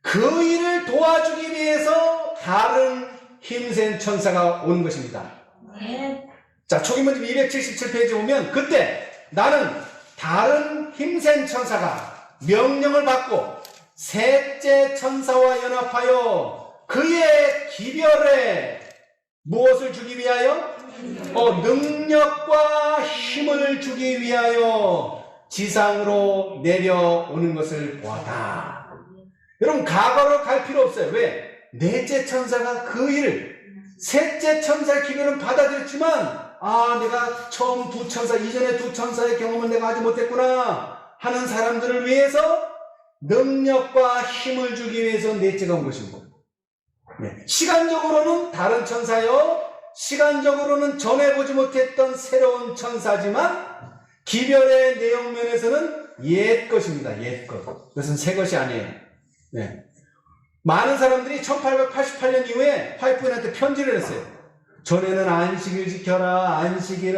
그 일을 도와주기 위해서 다른 힘센 천사가 오는 것입니다. 네. 자, 초기문집 277페이지 보면 그때 나는 다른 힘센 천사가 명령을 받고 셋째 천사와 연합하여 그의 기별에 무엇을 주기 위하여? 능력과 힘을 주기 위하여 지상으로 내려오는 것을 보았다. 여러분, 과거로 갈 필요 없어요. 왜? 넷째 천사가 그 일을, 셋째 천사의 기별은 받아들였지만, 내가 처음 두 천사, 이전에 두 천사의 경험을 내가 하지 못했구나 하는 사람들을 위해서 능력과 힘을 주기 위해서 넷째가 온 것인 거예요. 네. 시간적으로는 다른 천사요, 시간적으로는 전해보지 못했던 새로운 천사지만 기별의 내용 면에서는 옛 것입니다. 옛 것. 그것은 새 것이 아니에요. 네. 많은 사람들이 1888년 이후에 화이트부인한테 편지를 했어요. 전에는 안식일 지켜라, 안식일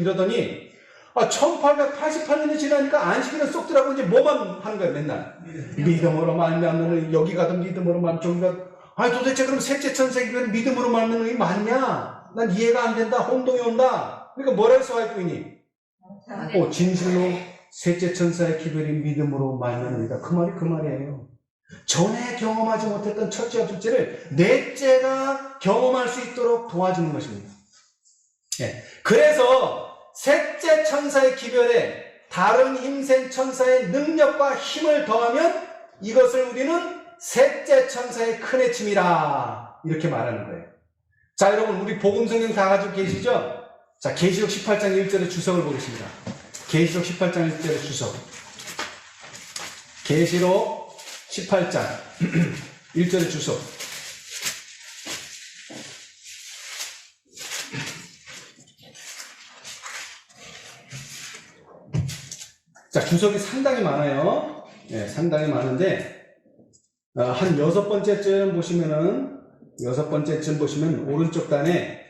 이러더니 1888년이 지나니까 안식일은 쏙 들어가고 이제 뭐만 하는 거예요, 맨날. 믿음으로 말미암는 여기 가든 믿음으로 말미암는 저기 가든 아니 도대체 그럼 셋째 천사의 기별은 믿음으로 맞는 의미 맞냐? 난 이해가 안 된다. 혼동이 온다. 그러니까 뭐라고 써있고 있니? 진실로 셋째 천사의 기별이 믿음으로 맞는 의다. 그 말이 그 말이에요. 전에 경험하지 못했던 첫째와 둘째를 넷째가 경험할 수 있도록 도와주는 것입니다. 예. 그래서 셋째 천사의 기별에 다른 힘센 천사의 능력과 힘을 더하면 이것을 우리는 셋째 천사의 큰 해침이라 이렇게 말하는 거예요. 자, 여러분 우리 복음성경 다 가지고 계시죠? 자, 계시록 18장 1절의 주석을 보겠습니다. 계시록 18장 1절의 주석. 계시록 18장 1절의 주석. 자, 주석이 상당히 많아요. 예, 상당히 많은데 한 여섯 번째쯤 보시면 오른쪽 단에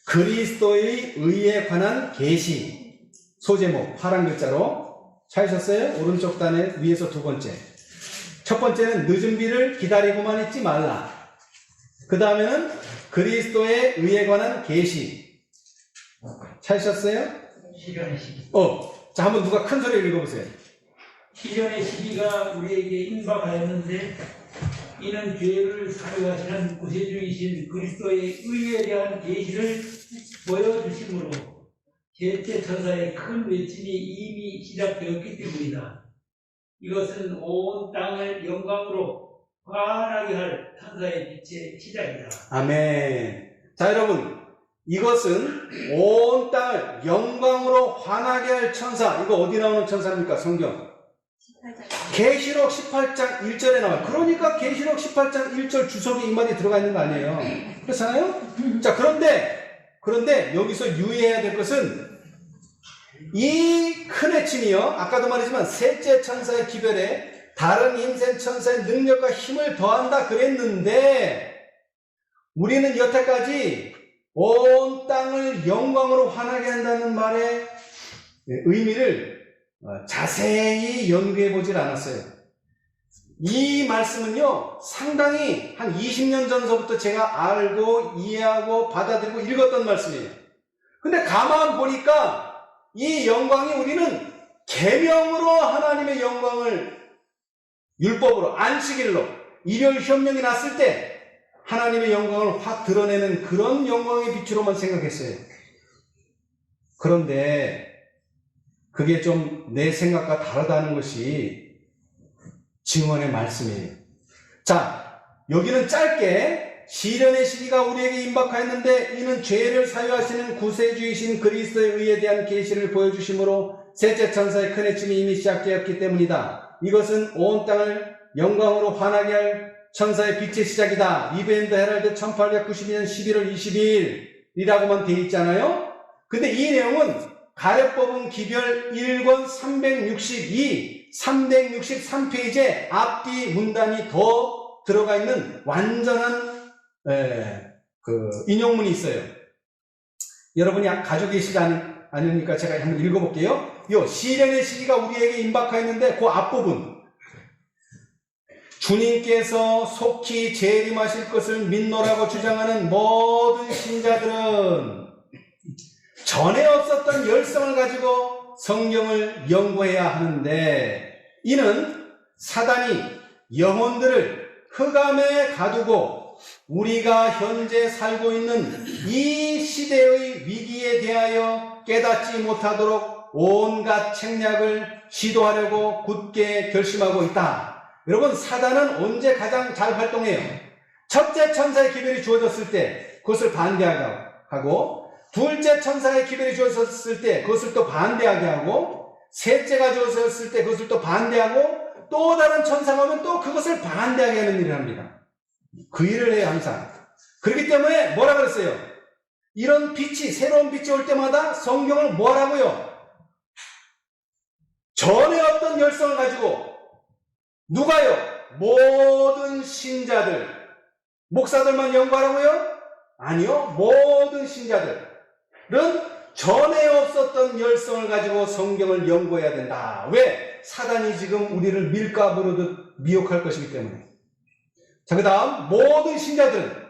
그리스도의 의에 관한 계시 소제목 파란 글자로 찾으셨어요? 오른쪽 단에 위에서 두 번째. 첫 번째는 늦은 비를 기다리고만 있지 말라. 그 다음에는 그리스도의 의에 관한 계시 찾으셨어요? 시련의 시기. 자, 한번 누가 큰 소리로 읽어보세요. 시련의 시기가 우리에게 임박하였는데 이는 죄를 사유하시는 구세주이신 그리스도의 의에 대한 계시를 보여주심으로 셋째 천사의 큰 외침이 이미 시작되었기 때문이다. 이것은 온 땅을 영광으로 환하게 할 천사의 빛의 시작이다. 아멘. 자, 여러분, 이것은 온 땅을 영광으로 환하게 할 천사. 이거 어디 나오는 천사입니까? 성경. 계시록 18장 1절에 나와요. 그러니까 계시록 18장 1절 주석이 이 말이 들어가 있는 거 아니에요. 그렇잖아요? 자, 그런데 여기서 유의해야 될 것은 이 큰 해침이요. 아까도 말했지만 셋째 천사의 기별에 다른 힘센 천사의 능력과 힘을 더한다 그랬는데 우리는 여태까지 온 땅을 영광으로 환하게 한다는 말의 의미를 자세히 연구해 보질 않았어요. 이 말씀은요, 상당히 한 20년 전서부터 제가 알고 이해하고 받아들이고 읽었던 말씀이에요. 근데 가만 보니까 이 영광이 우리는 계명으로 하나님의 영광을 율법으로 안식일로 일요일 현명이 났을 때 하나님의 영광을 확 드러내는 그런 영광의 빛으로만 생각했어요. 그런데 그게 좀 내 생각과 다르다는 것이 증언의 말씀이에요. 자, 여기는 짧게 시련의 시기가 우리에게 임박하였는데 이는 죄를 사유하시는 구세주이신 그리스도의 의에 대한 계시를 보여주심으로 셋째 천사의 큰 해침이 이미 시작되었기 때문이다. 이것은 온 땅을 영광으로 환하게 할 천사의 빛의 시작이다. 리벤드 헤럴드 1892년 11월 22일이라고만 되어 있잖아요. 근데 이 내용은 가렙법은 기별 1권 363페이지에 앞뒤 문단이 더 들어가 있는 완전한 인용문이 있어요. 여러분이 가지고 계시지 않으니까 제가 한번 읽어볼게요. 요 시련의 시기가 우리에게 임박하였는데 그 앞부분 주님께서 속히 재림하실 것을 믿노라고 주장하는 모든 신자들은 전에 없었던 열성을 가지고 성경을 연구해야 하는데 이는 사단이 영혼들을 흑암에 가두고 우리가 현재 살고 있는 이 시대의 위기에 대하여 깨닫지 못하도록 온갖 책략을 시도하려고 굳게 결심하고 있다. 여러분, 사단은 언제 가장 잘 활동해요? 첫째 천사의 기별이 주어졌을 때 그것을 반대하게 하고, 둘째 천사의 기별이 주어졌을 때 그것을 또 반대하게 하고, 셋째가 주어졌을 때 그것을 또 반대하고, 또 다른 천사가 오면 또 그것을 반대하게 하는 일을 합니다. 그 일을 해요, 항상. 그렇기 때문에 뭐라 그랬어요? 이런 빛이, 새로운 빛이 올 때마다 성경을 뭐라고요? 전에 어떤 열성을 가지고 누가요? 모든 신자들, 목사들만 연구하라고요? 아니요. 모든 신자들은 전에 없었던 열성을 가지고 성경을 연구해야 된다. 왜? 사단이 지금 우리를 밀가부르듯 미혹할 것이기 때문에. 자, 그 다음 모든 신자들은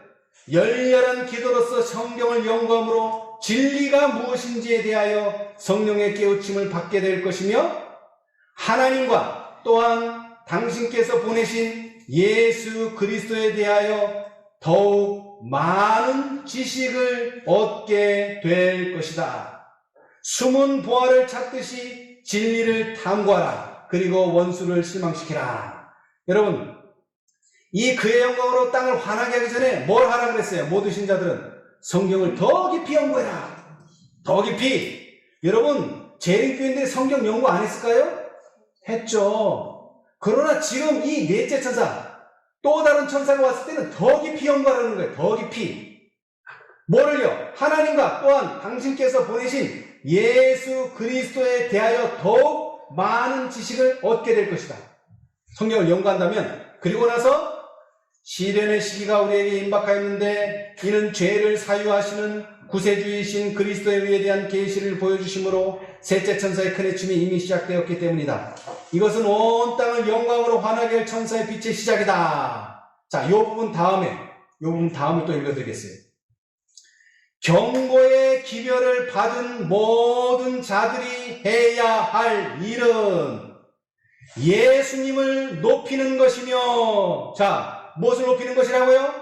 열렬한 기도로서 성경을 연구함으로 진리가 무엇인지에 대하여 성령의 깨우침을 받게 될 것이며 하나님과 또한 당신께서 보내신 예수 그리스도에 대하여 더욱 많은 지식을 얻게 될 것이다. 숨은 보화를 찾듯이 진리를 탐구하라. 그리고 원수를 실망시키라. 여러분, 이 그의 영광으로 땅을 환하게 하기 전에 뭘 하라 그랬어요? 모든 신자들은 성경을 더 깊이 연구해라. 더 깊이. 여러분, 재림교인들이 성경 연구 안 했을까요? 했죠. 그러나 지금 이 넷째 천사, 또 다른 천사가 왔을 때는 더 깊이 연구하라는 거예요. 더 깊이. 뭐를요? 하나님과 또한 당신께서 보내신 예수 그리스도에 대하여 더욱 많은 지식을 얻게 될 것이다. 성경을 연구한다면, 그리고 나서 시련의 시기가 우리에게 임박하였는데 이는 죄를 사유하시는 구세주이신 그리스도의 의에 대한 계시를 보여주심으로 셋째 천사의 큰 해침이 이미 시작되었기 때문이다. 이것은 온 땅을 영광으로 환하게 할 천사의 빛의 시작이다. 자, 이 부분 다음을 또 읽어드리겠어요. 경고의 기별을 받은 모든 자들이 해야 할 일은 예수님을 높이는 것이며, 자, 무엇을 높이는 것이라고요?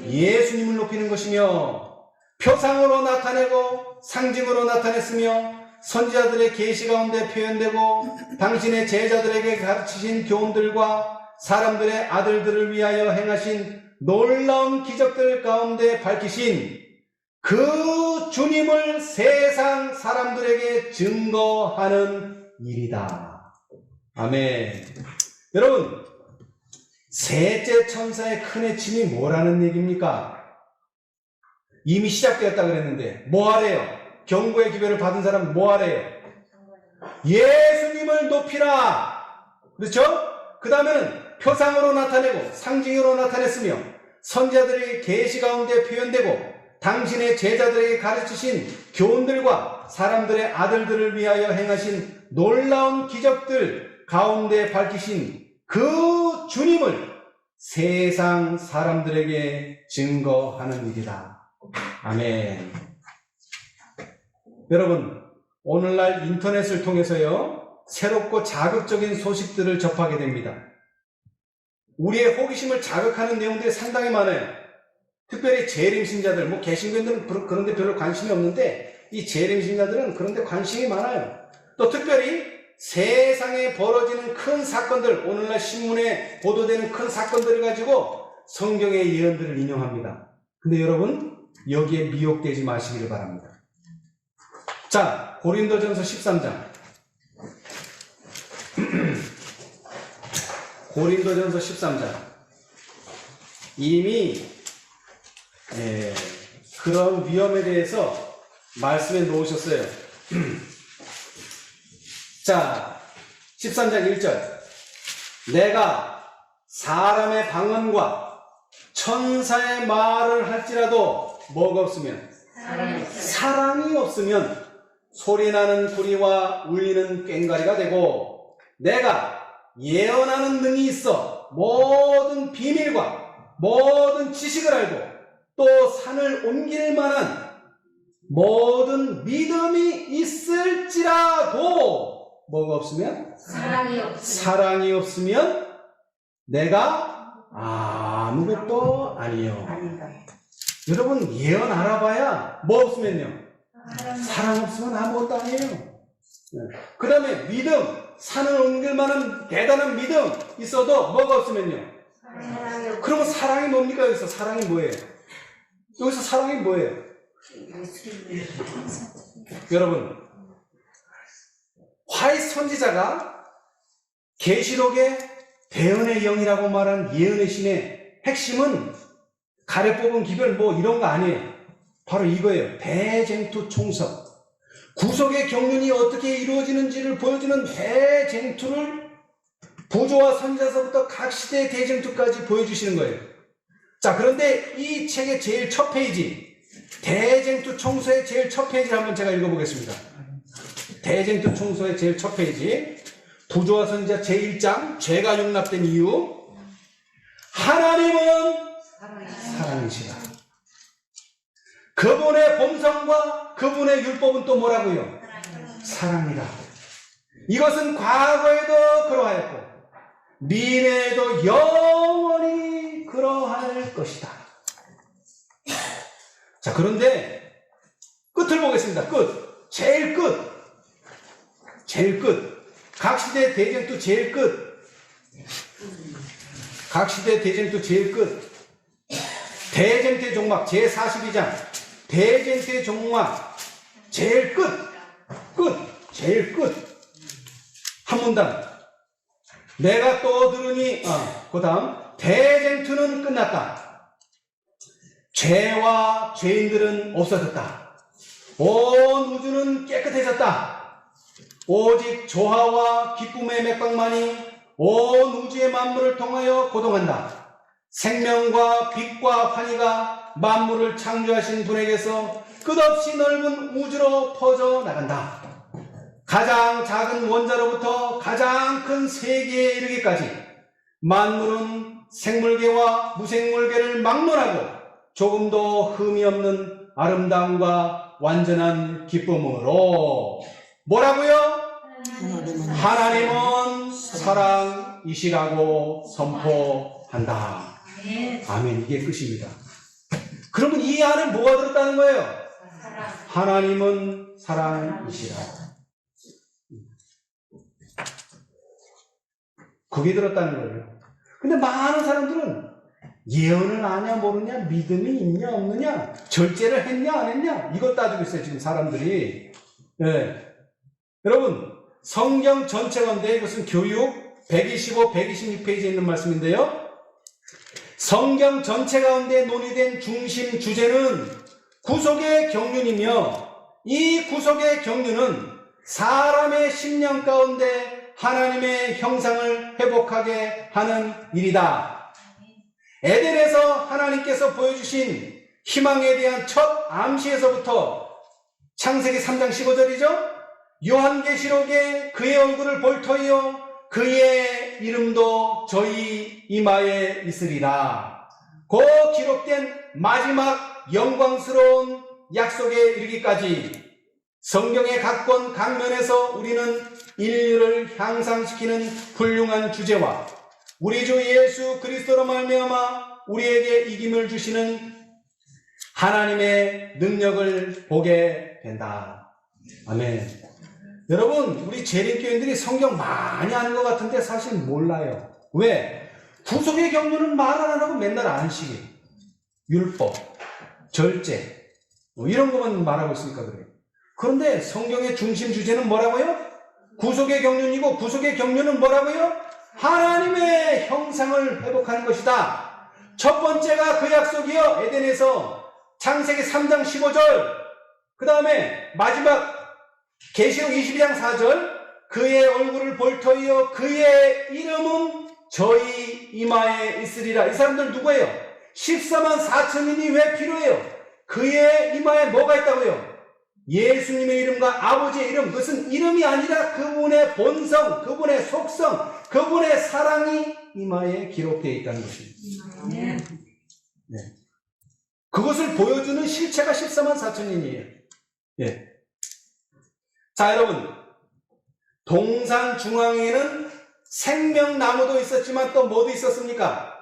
예수님을 높이는 것이며, 표상으로 나타내고 상징으로 나타냈으며 선지자들의 계시 가운데 표현되고 당신의 제자들에게 가르치신 교훈들과 사람들의 아들들을 위하여 행하신 놀라운 기적들 가운데 밝히신 그 주님을 세상 사람들에게 증거하는 일이다. 아멘. 여러분, 셋째 천사의 큰 해침이 뭐라는 얘기입니까? 이미 시작되었다 그랬는데 뭐 하래요? 경고의 기별을 받은 사람은 뭐 하래요? 예수님을 높이라. 그렇죠? 그 다음에는 표상으로 나타내고 상징으로 나타냈으며 선지자들의 계시 가운데 표현되고 당신의 제자들에게 가르치신 교훈들과 사람들의 아들들을 위하여 행하신 놀라운 기적들 가운데 밝히신 그 주님을 세상 사람들에게 증거하는 일이다. 아멘. 여러분, 오늘날 인터넷을 통해서요, 새롭고 자극적인 소식들을 접하게 됩니다. 우리의 호기심을 자극하는 내용들이 상당히 많아요. 특별히 재림신자들, 뭐 개신교인들은 그런데 별로 관심이 없는데 이 재림신자들은 그런데 관심이 많아요. 또 특별히 세상에 벌어지는 큰 사건들, 오늘날 신문에 보도되는 큰 사건들을 가지고 성경의 예언들을 인용합니다. 근데 여러분, 여기에 미혹되지 마시기를 바랍니다. 자, 고린도전서 13장. 고린도전서 13장. 이미 그런 위험에 대해서 말씀해 놓으셨어요. 자, 13장 1절. 내가 사람의 방언과 천사의 말을 할지라도 뭐가 없으면? 사랑이 없으면 소리나는 구리와 울리는 꽹과리가 되고, 내가 예언하는 능이 있어 모든 비밀과 모든 지식을 알고 또 산을 옮길 만한 모든 믿음이 있을지라도 뭐가 없으면? 사랑이 없으면 내가 아무것도 아니요. 여러분, 예언 알아봐야 뭐 없으면요? 사랑 없으면 아무것도 아니에요. 그 다음에 믿음, 산을 옮길 만한 대단한 믿음 있어도 뭐가 없으면요? 그러면 사랑이 뭡니까? 여기서 사랑이 뭐예요? 여기서 사랑이 뭐예요? 여러분, 화이 선지자가 계시록의 대언의 영이라고 말한 예언의 신의 핵심은 가래 뽑은 기별 뭐 이런 거 아니에요. 바로 이거예요. 대쟁투 총성. 구속의 경륜이 어떻게 이루어지는지를 보여주는 대쟁투를 부조와 선지자서부터 각 시대의 대쟁투까지 보여주시는 거예요. 자, 그런데 이 책의 제일 첫 페이지, 대쟁투 총서의 제일 첫 페이지를 한번 제가 읽어보겠습니다. 대쟁투 총서의 제일 첫 페이지, 부조와 선지자 제1장, 죄가 용납된 이유. 하나님은 사랑이시라. 그분의 본성과 그분의 율법은 또 뭐라고요? 사랑이라. 이것은 과거에도 그러하였고 미래에도 영원히 그러할 것이다. 자, 그런데 끝을 보겠습니다. 끝. 제일 끝. 제일 끝. 각시대 대쟁투 제일 끝. 각시대 대쟁투 제일 끝. 대쟁투의 종막 제42장. 대쟁투의 종막 제일 끝. 끝. 제일 끝. 한 문단. 내가 또 들으니, 그 다음, 대쟁투는 끝났다. 죄와 죄인들은 없어졌다. 온 우주는 깨끗해졌다. 오직 조화와 기쁨의 맥박만이 온 우주의 만물을 통하여 고동한다. 생명과 빛과 환희가 만물을 창조하신 분에게서 끝없이 넓은 우주로 퍼져나간다. 가장 작은 원자로부터 가장 큰 세계에 이르기까지 만물은 생물계와 무생물계를 막론하고 조금도 흠이 없는 아름다움과 완전한 기쁨으로 뭐라고요? 하나님은 사랑이시라고 선포한다. 아멘. 이게 끝입니다. 그러면 이 안에 뭐가 들었다는 거예요? 하나님은 사랑이시라. 그게 들었다는 거예요. 근데 많은 사람들은 예언을 아냐 모르냐, 믿음이 있냐 없느냐, 절제를 했냐 안 했냐, 이것 따지고 있어요 지금 사람들이. 네. 여러분, 성경 전체 가운데 이것은 교육 125, 126페이지에 있는 말씀인데요, 성경 전체 가운데 논의된 중심 주제는 구속의 경륜이며, 이 구속의 경륜은 사람의 심령 가운데 하나님의 형상을 회복하게 하는 일이다. 에덴에서 하나님께서 보여주신 희망에 대한 첫 암시에서부터 창세기 3장 15절이죠. 요한계시록에 그의 얼굴을 볼 터이요 그의 이름도 저희 이마에 있으리라. 그 기록된 마지막 영광스러운 약속에 이르기까지 성경의 각 권 각 면에서 우리는 인류를 향상시키는 훌륭한 주제와 우리 주 예수 그리스도로 말미암아 우리에게 이김을 주시는 하나님의 능력을 보게 된다. 아멘. 여러분, 우리 재림교인들이 성경 많이 아는 것 같은데 사실 몰라요. 왜? 구속의 경륜은 말 안 하고 맨날 안식일, 율법, 절제 이런 것만 말하고 있으니까 그래요. 그런데 성경의 중심 주제는 뭐라고요? 구속의 경륜이고, 구속의 경륜은 뭐라고요? 하나님의 형상을 회복하는 것이다. 첫 번째가 그 약속이요, 에덴에서 창세기 3장 15절, 그 다음에 마지막 계시록 22장 4절, 그의 얼굴을 볼 터이요 그의 이름은 저희 이마에 있으리라. 이 사람들 누구예요? 14만 4천인이 왜 필요해요? 그의 이마에 뭐가 있다고요? 예수님의 이름과 아버지의 이름. 그것은 이름이 아니라 그분의 본성, 그분의 속성, 그분의 사랑이 이마에 기록되어 있다는 것입니다. 네. 그것을 보여주는 실체가 14만 4천인이에요. 예. 자, 여러분, 동산 중앙에는 생명나무도 있었지만 또 뭐도 있었습니까?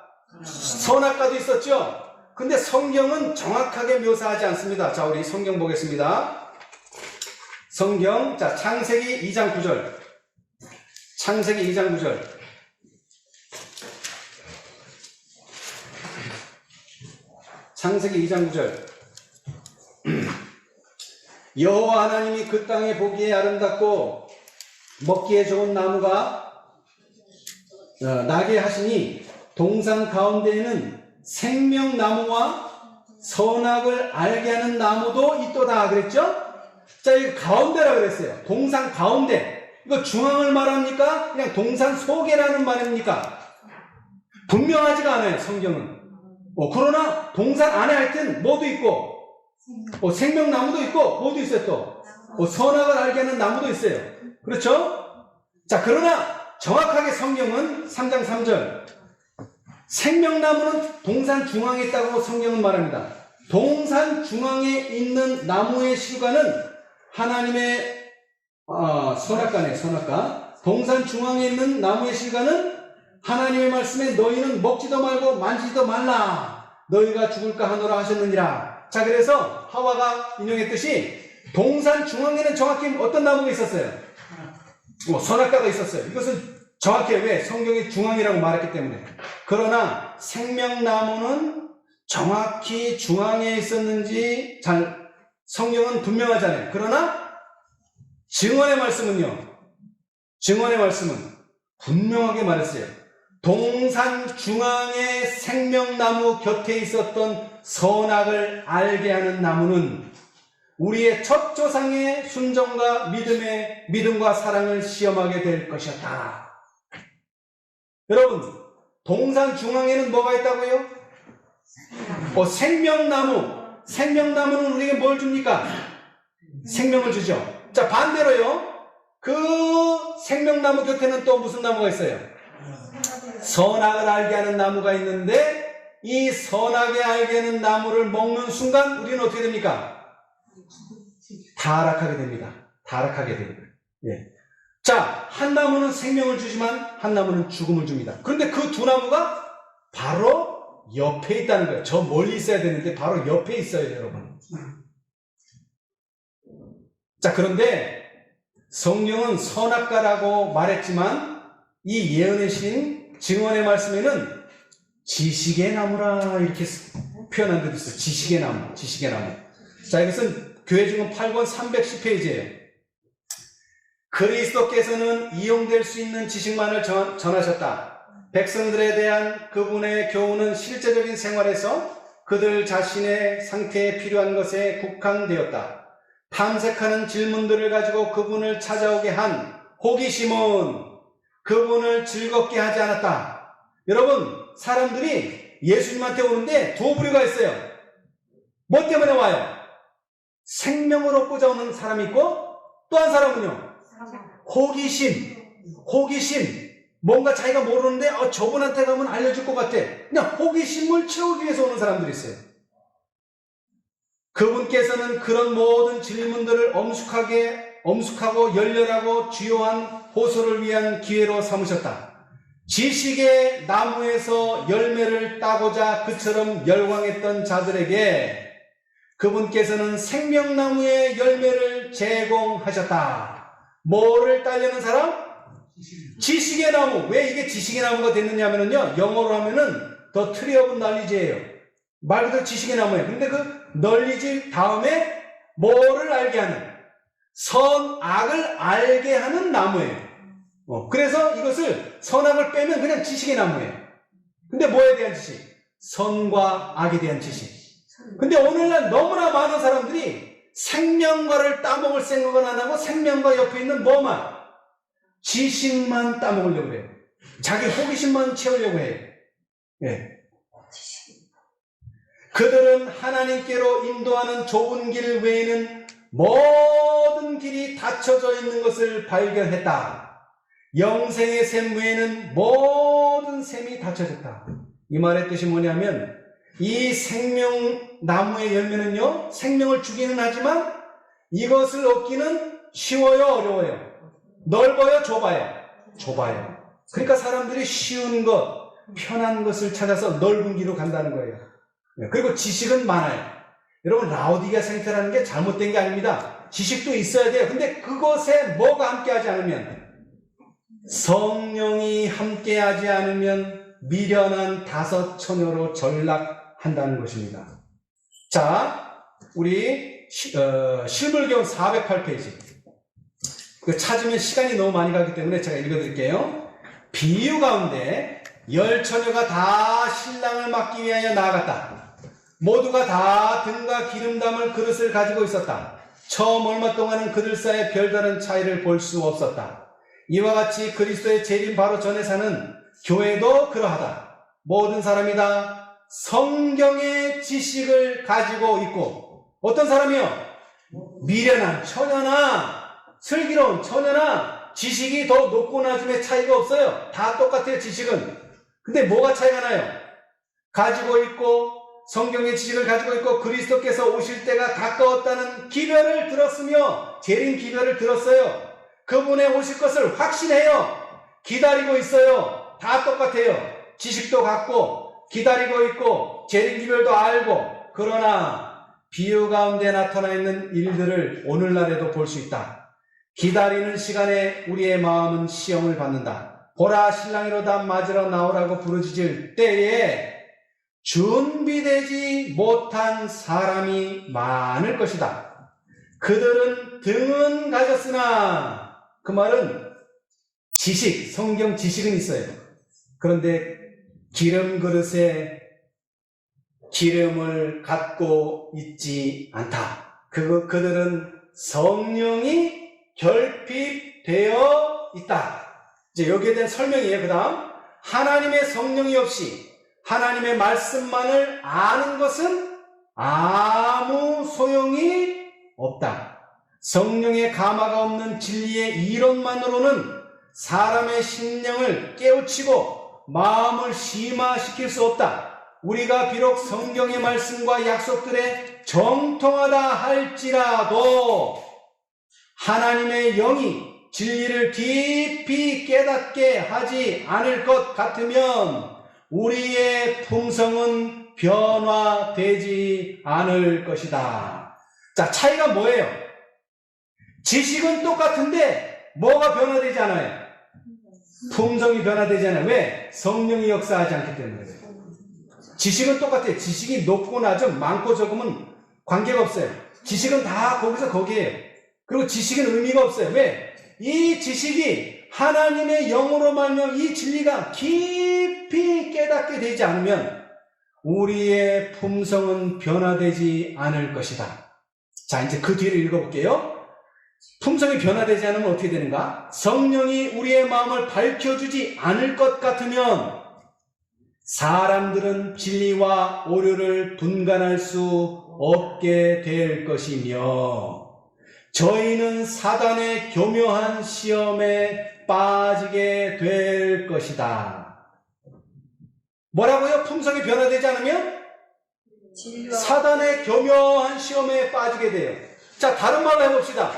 선악과도 있었죠. 근데 성경은 정확하게 묘사하지 않습니다. 자, 우리 성경 보겠습니다. 성경, 자, 창세기 2장 9절. 창세기 2장 9절. 창세기 2장 9절. 여호와 하나님이 그 땅에 보기에 아름답고 먹기에 좋은 나무가 나게 하시니 동산 가운데에는 생명나무와 선악을 알게 하는 나무도 있도다 그랬죠? 자, 이거 가운데라 그랬어요. 동산 가운데. 이거 중앙을 말합니까? 그냥 동산 속에라는 말입니까? 분명하지가 않아요, 성경은. 그러나 동산 안에 하여튼 뭐도 있고, 생명나무도 있고, 뭐도 있어요 또. 선악을 알게 하는 나무도 있어요. 그렇죠? 자, 그러나 정확하게 성경은 3장 3절. 생명나무는 동산 중앙에 있다고 성경은 말합니다. 동산 중앙에 있는 나무의 실과는 하나님의 선악과네, 선악과. 동산 중앙에 있는 나무의 실과는 하나님의 말씀에 너희는 먹지도 말고 만지지도 말라. 너희가 죽을까 하노라 하셨느니라. 자, 그래서 하와가 인용했듯이 동산 중앙에는 정확히 어떤 나무가 있었어요? 선악과가 있었어요. 이것은 정확히 왜? 성경이 중앙이라고 말했기 때문에. 그러나 생명나무는 정확히 중앙에 있었는지 성경은 분명하잖아요. 그러나 증언의 말씀은 분명하게 말했어요. 동산 중앙의 생명나무 곁에 있었던 선악을 알게 하는 나무는 우리의 첫 조상의 순종과 믿음과 사랑을 시험하게 될 것이었다. 여러분, 동산 중앙에는 뭐가 있다고요? 생명나무. 생명나무는 우리에게 뭘 줍니까? 생명을 주죠. 자, 반대로요. 그 생명나무 곁에는 또 무슨 나무가 있어요? 선악을 알게 하는 나무가 있는데, 이 선악을 알게 하는 나무를 먹는 순간 우리는 어떻게 됩니까? 타락하게 됩니다. 타락하게 됩니다. 예. 자, 한 나무는 생명을 주지만 한 나무는 죽음을 줍니다. 그런데 그 두 나무가 바로 옆에 있다는 거예요. 저 멀리 있어야 되는데 바로 옆에 있어요, 여러분. 자, 그런데 성경은 선악과라고 말했지만 이 예언의 신 증언의 말씀에는 지식의 나무라 이렇게 표현한 데도 있어요. 지식의 나무, 지식의 나무. 자, 이것은 교회증언 8권 310페이지예요. 그리스도께서는 이용될 수 있는 지식만을 전하셨다. 백성들에 대한 그분의 교훈은 실제적인 생활에서 그들 자신의 상태에 필요한 것에 국한되었다. 탐색하는 질문들을 가지고 그분을 찾아오게 한 호기심은 그분을 즐겁게 하지 않았다. 여러분, 사람들이 예수님한테 오는데 두 부류가 있어요. 뭐 때문에 와요? 생명을 얻고자 오는 사람이 있고 또 한 사람은요, 호기심. 뭔가 자기가 모르는데 저분한테 가면 알려줄 것 같아. 그냥 호기심을 채우기 위해서 오는 사람들이 있어요. 그분께서는 그런 모든 질문들을 엄숙하고 열렬하고 주요한 호소를 위한 기회로 삼으셨다. 지식의 나무에서 열매를 따고자 그처럼 열광했던 자들에게 그분께서는 생명나무의 열매를 제공하셨다. 뭐를 따려는 사람? 지식의 나무. 왜 이게 지식의 나무가 됐느냐면요, 영어로 하면은 더 트리 오브 널리지예요. 말 그대로 지식의 나무예요. 근데 그 널리지 다음에 뭐를 알게 하는? 선악을 알게 하는 나무예요. 그래서 이것을 선악을 빼면 그냥 지식의 나무예요. 근데 뭐에 대한 지식? 선과 악에 대한 지식. 근데 오늘날 너무나 많은 사람들이 생명과를 따먹을 생각은 안 하고 생명과 옆에 있는 뭐만? 지식만 따먹으려고 해요. 자기 호기심만 채우려고 해요. 예. 그들은 하나님께로 인도하는 좁은 길 외에는 모든 길이 닫혀져 있는 것을 발견했다. 영생의 샘 외에는 모든 샘이 닫혀졌다. 이 말의 뜻이 뭐냐면 이 생명나무의 열매는요, 생명을 주기는 하지만 이것을 얻기는 쉬워요, 어려워요? 넓어요, 좁아요? 좁아요. 그러니까 사람들이 쉬운 것, 편한 것을 찾아서 넓은 길로 간다는 거예요. 그리고 지식은 많아요. 여러분, 라오디게아 생태라는 게 잘못된 게 아닙니다. 지식도 있어야 돼요. 근데 그것에 뭐가 함께하지 않으면, 성령이 함께하지 않으면 미련한 다섯 처녀로 전락한다는 것입니다. 자, 우리 실물경 408페이지. 찾으면 시간이 너무 많이 가기 때문에 제가 읽어드릴게요. 비유 가운데 10처녀가 다 신랑을 맞기 위하여 나아갔다. 모두가 다 등과 기름 담을 그릇을 가지고 있었다. 처음 얼마 동안은 그들 사이에 별다른 차이를 볼 수 없었다. 이와 같이 그리스도의 재림 바로 전에 사는 교회도 그러하다. 모든 사람이 다 성경의 지식을 가지고 있고, 어떤 사람이요? 미련한 처녀나 슬기로운 처녀나 지식이 더 높고 낮음의 차이가 없어요. 다 똑같아요, 지식은. 근데 뭐가 차이가 나요? 가지고 있고 성경의 지식을 가지고 있고 그리스도께서 오실 때가 가까웠다는 기별을 들었으며 재림 기별을 들었어요. 그분의 오실 것을 확신해요. 기다리고 있어요. 다 똑같아요. 지식도 갖고 기다리고 있고 재림 기별도 알고. 그러나 비유 가운데 나타나 있는 일들을 오늘날에도 볼 수 있다. 기다리는 시간에 우리의 마음은 시험을 받는다. 보라, 신랑이로다 맞으러 나오라고 부르짖을 때에 준비되지 못한 사람이 많을 것이다. 그들은 등은 가졌으나, 그 말은 지식, 성경 지식은 있어요. 그런데 기름 그릇에 기름을 갖고 있지 않다. 그들은 성령이 결핍되어 있다. 이제 여기에 대한 설명이에요. 그 다음, 하나님의 성령이 없이 하나님의 말씀만을 아는 것은 아무 소용이 없다. 성령의 감화가 없는 진리의 이론만으로는 사람의 심령을 깨우치고 마음을 심화시킬 수 없다. 우리가 비록 성경의 말씀과 약속들에 정통하다 할지라도 하나님의 영이 진리를 깊이 깨닫게 하지 않을 것 같으면 우리의 품성은 변화되지 않을 것이다. 자, 차이가 뭐예요? 지식은 똑같은데 뭐가 변화되지 않아요? 품성이 변화되지 않아요. 왜? 성령이 역사하지 않기 때문에 그래요. 지식은 똑같아요. 지식이 높고 낮음, 많고 적음은 관계가 없어요. 지식은 다 거기서 거기에요. 그리고 지식은 의미가 없어요. 왜? 이 지식이 하나님의 영으로 말미암아 이 진리가 깊이 깨닫게 되지 않으면 우리의 품성은 변화되지 않을 것이다. 자, 이제 그 뒤를 읽어볼게요. 품성이 변화되지 않으면 어떻게 되는가? 성령이 우리의 마음을 밝혀주지 않을 것 같으면 사람들은 진리와 오류를 분간할 수 없게 될 것이며 저희는 사단의 교묘한 시험에 빠지게 될 것이다. 뭐라고요? 품성이 변화되지 않으면 사단의 교묘한 시험에 빠지게 돼요. 자, 다른 말로 해봅시다.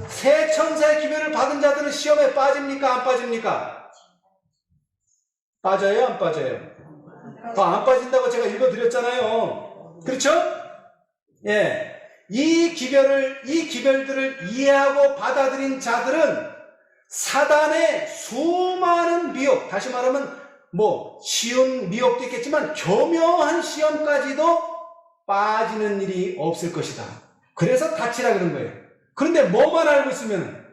새 천사의 기별을 받은 자들은 시험에 빠집니까? 안 빠집니까? 빠져요? 안 빠져요? 안 빠진다고 제가 읽어드렸잖아요. 그렇죠? 예. 이 기별들을 이해하고 받아들인 자들은 사단의 수많은 미혹, 다시 말하면 쉬운 미혹도 있겠지만 교묘한 시험까지도 빠지는 일이 없을 것이다. 그래서 다치라 그런 거예요. 그런데 뭐만 알고 있으면,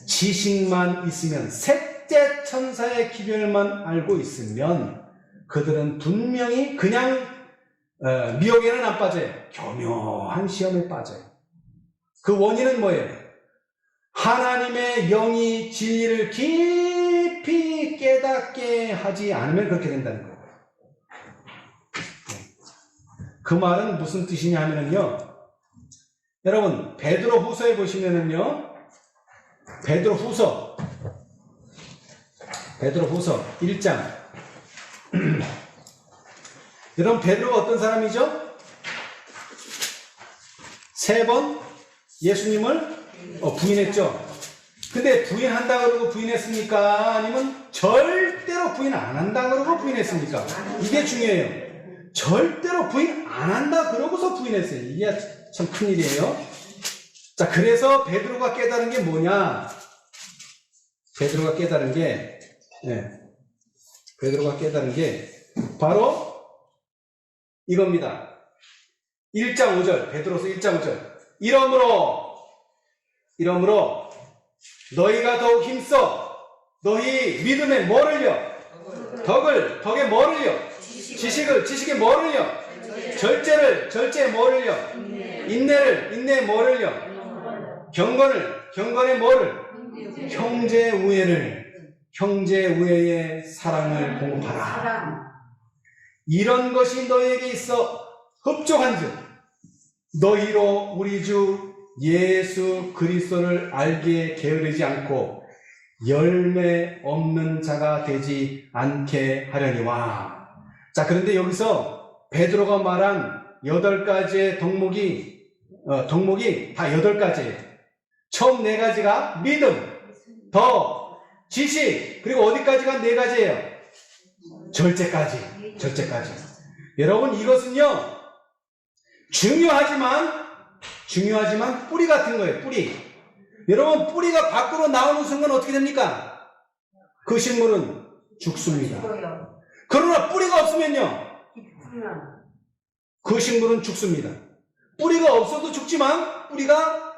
지식만 있으면, 셋째 천사의 기별만 알고 있으면 그들은 분명히 그냥 미혹에는 안 빠져요. 교묘한 시험에 빠져요. 그 원인은 뭐예요? 하나님의 영이 진리를 깊이 깨닫게 하지 않으면 그렇게 된다는 거예요. 그 말은 무슨 뜻이냐 하면요, 여러분 베드로 후서에 보시면은요, 베드로 후서 1장 여러분 베드로가 어떤 사람이죠? 3번 예수님을 부인했죠. 근데 부인한다 그러고 부인했습니까? 아니면 절대로 부인 안 한다 그러고 부인했습니까? 이게 중요해요. 절대로 부인 안 한다 그러고서 부인했어요. 이게 참 큰일이에요. 자, 그래서 베드로가 깨달은 게 뭐냐? 베드로가 깨달은 게 바로 이겁니다. 1장 5절, 베드로서 1장 5절. 이러므로 너희가 더욱 힘써 너희 믿음에 뭐를요? 덕에 뭐를요? 지식에 뭐를요? 절제에 뭐를요? 인내에 뭐를요? 경건에 뭐를? 형제 우애의 사랑을 공급하라. 이런 것이 너희에게 있어 흡족한즉 너희로 우리 주 예수 그리스도를 알기에 게으르지 않고 열매 없는 자가 되지 않게 하려니와. 자, 그런데 여기서 베드로가 말한 8가지의 덕목이 다 8가지예요. 처음 4가지가 믿음, 더, 지식, 그리고 어디까지가 4가지예요? 절제까지. 여러분, 이것은요, 중요하지만 뿌리 같은 거예요, 뿌리. 여러분, 뿌리가 밖으로 나오는 순간 어떻게 됩니까? 그 식물은 죽습니다. 그러나 뿌리가 없으면요, 그 식물은 죽습니다. 뿌리가 없어도 죽지만 뿌리가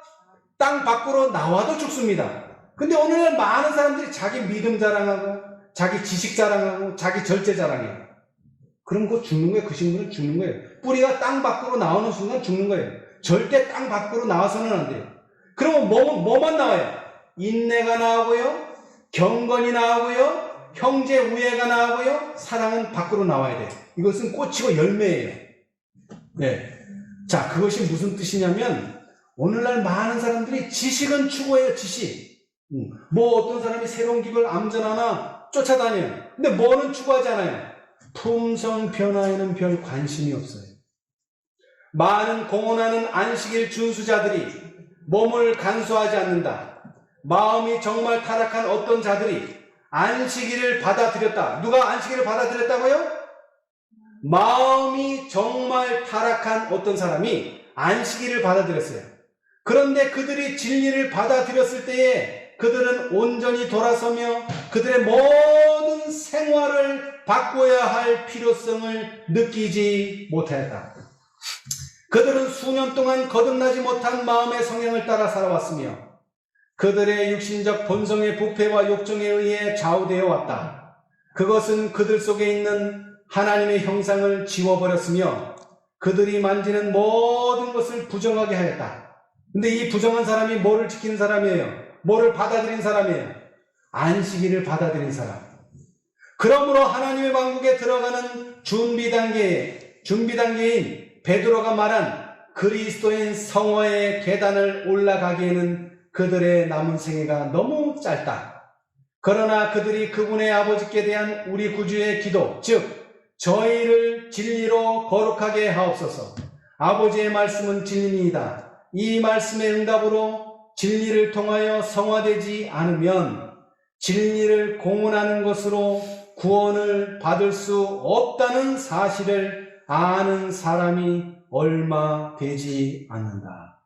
땅 밖으로 나와도 죽습니다. 근데 오늘날 많은 사람들이 자기 믿음 자랑하고 자기 지식 자랑하고 자기 절제 자랑해요. 그럼 그거 죽는 거예요. 그 식물은 죽는 거예요. 뿌리가 땅 밖으로 나오는 순간 죽는 거예요. 절대 땅 밖으로 나와서는 안 돼요. 그러면 뭐만 나와요? 인내가 나오고요, 경건이 나오고요, 형제 우애가 나오고요, 사랑은 밖으로 나와야 돼요. 이것은 꽃이고 열매예요. 네. 자, 그것이 무슨 뜻이냐면, 오늘날 많은 사람들이 지식은 추구해요, 지식. 어떤 사람이 새로운 기별 암전하나 쫓아다녀요. 근데 뭐는 추구하지 않아요? 품성 변화에는 별 관심이 없어요. 많은 공헌하는 안식일 준수자들이 몸을 간수하지 않는다. 마음이 정말 타락한 어떤 자들이 안식일을 받아들였다. 누가 안식일을 받아들였다고요? 마음이 정말 타락한 어떤 사람이 안식일을 받아들였어요. 그런데 그들이 진리를 받아들였을 때에 그들은 온전히 돌아서며 그들의 모든 생활을 바꿔야 할 필요성을 느끼지 못하였다. 그들은 수년 동안 거듭나지 못한 마음의 성향을 따라 살아왔으며 그들의 육신적 본성의 부패와 욕정에 의해 좌우되어 왔다. 그것은 그들 속에 있는 하나님의 형상을 지워버렸으며 그들이 만지는 모든 것을 부정하게 하였다. 근데 이 부정한 사람이 뭐를 지키는 사람이에요? 뭐를 받아들인 사람이에요? 안식일을 받아들인 사람. 그러므로 하나님의 왕국에 들어가는 준비 단계인 베드로가 말한 그리스도인 성화의 계단을 올라가기에는 그들의 남은 생애가 너무 짧다. 그러나 그들이 그분의 아버지께 대한 우리 구주의 기도, 즉 저희를 진리로 거룩하게 하옵소서. 아버지의 말씀은 진리이다. 이 말씀의 응답으로 진리를 통하여 성화되지 않으면 진리를 공언하는 것으로 구원을 받을 수 없다는 사실을 아는 사람이 얼마 되지 않는다.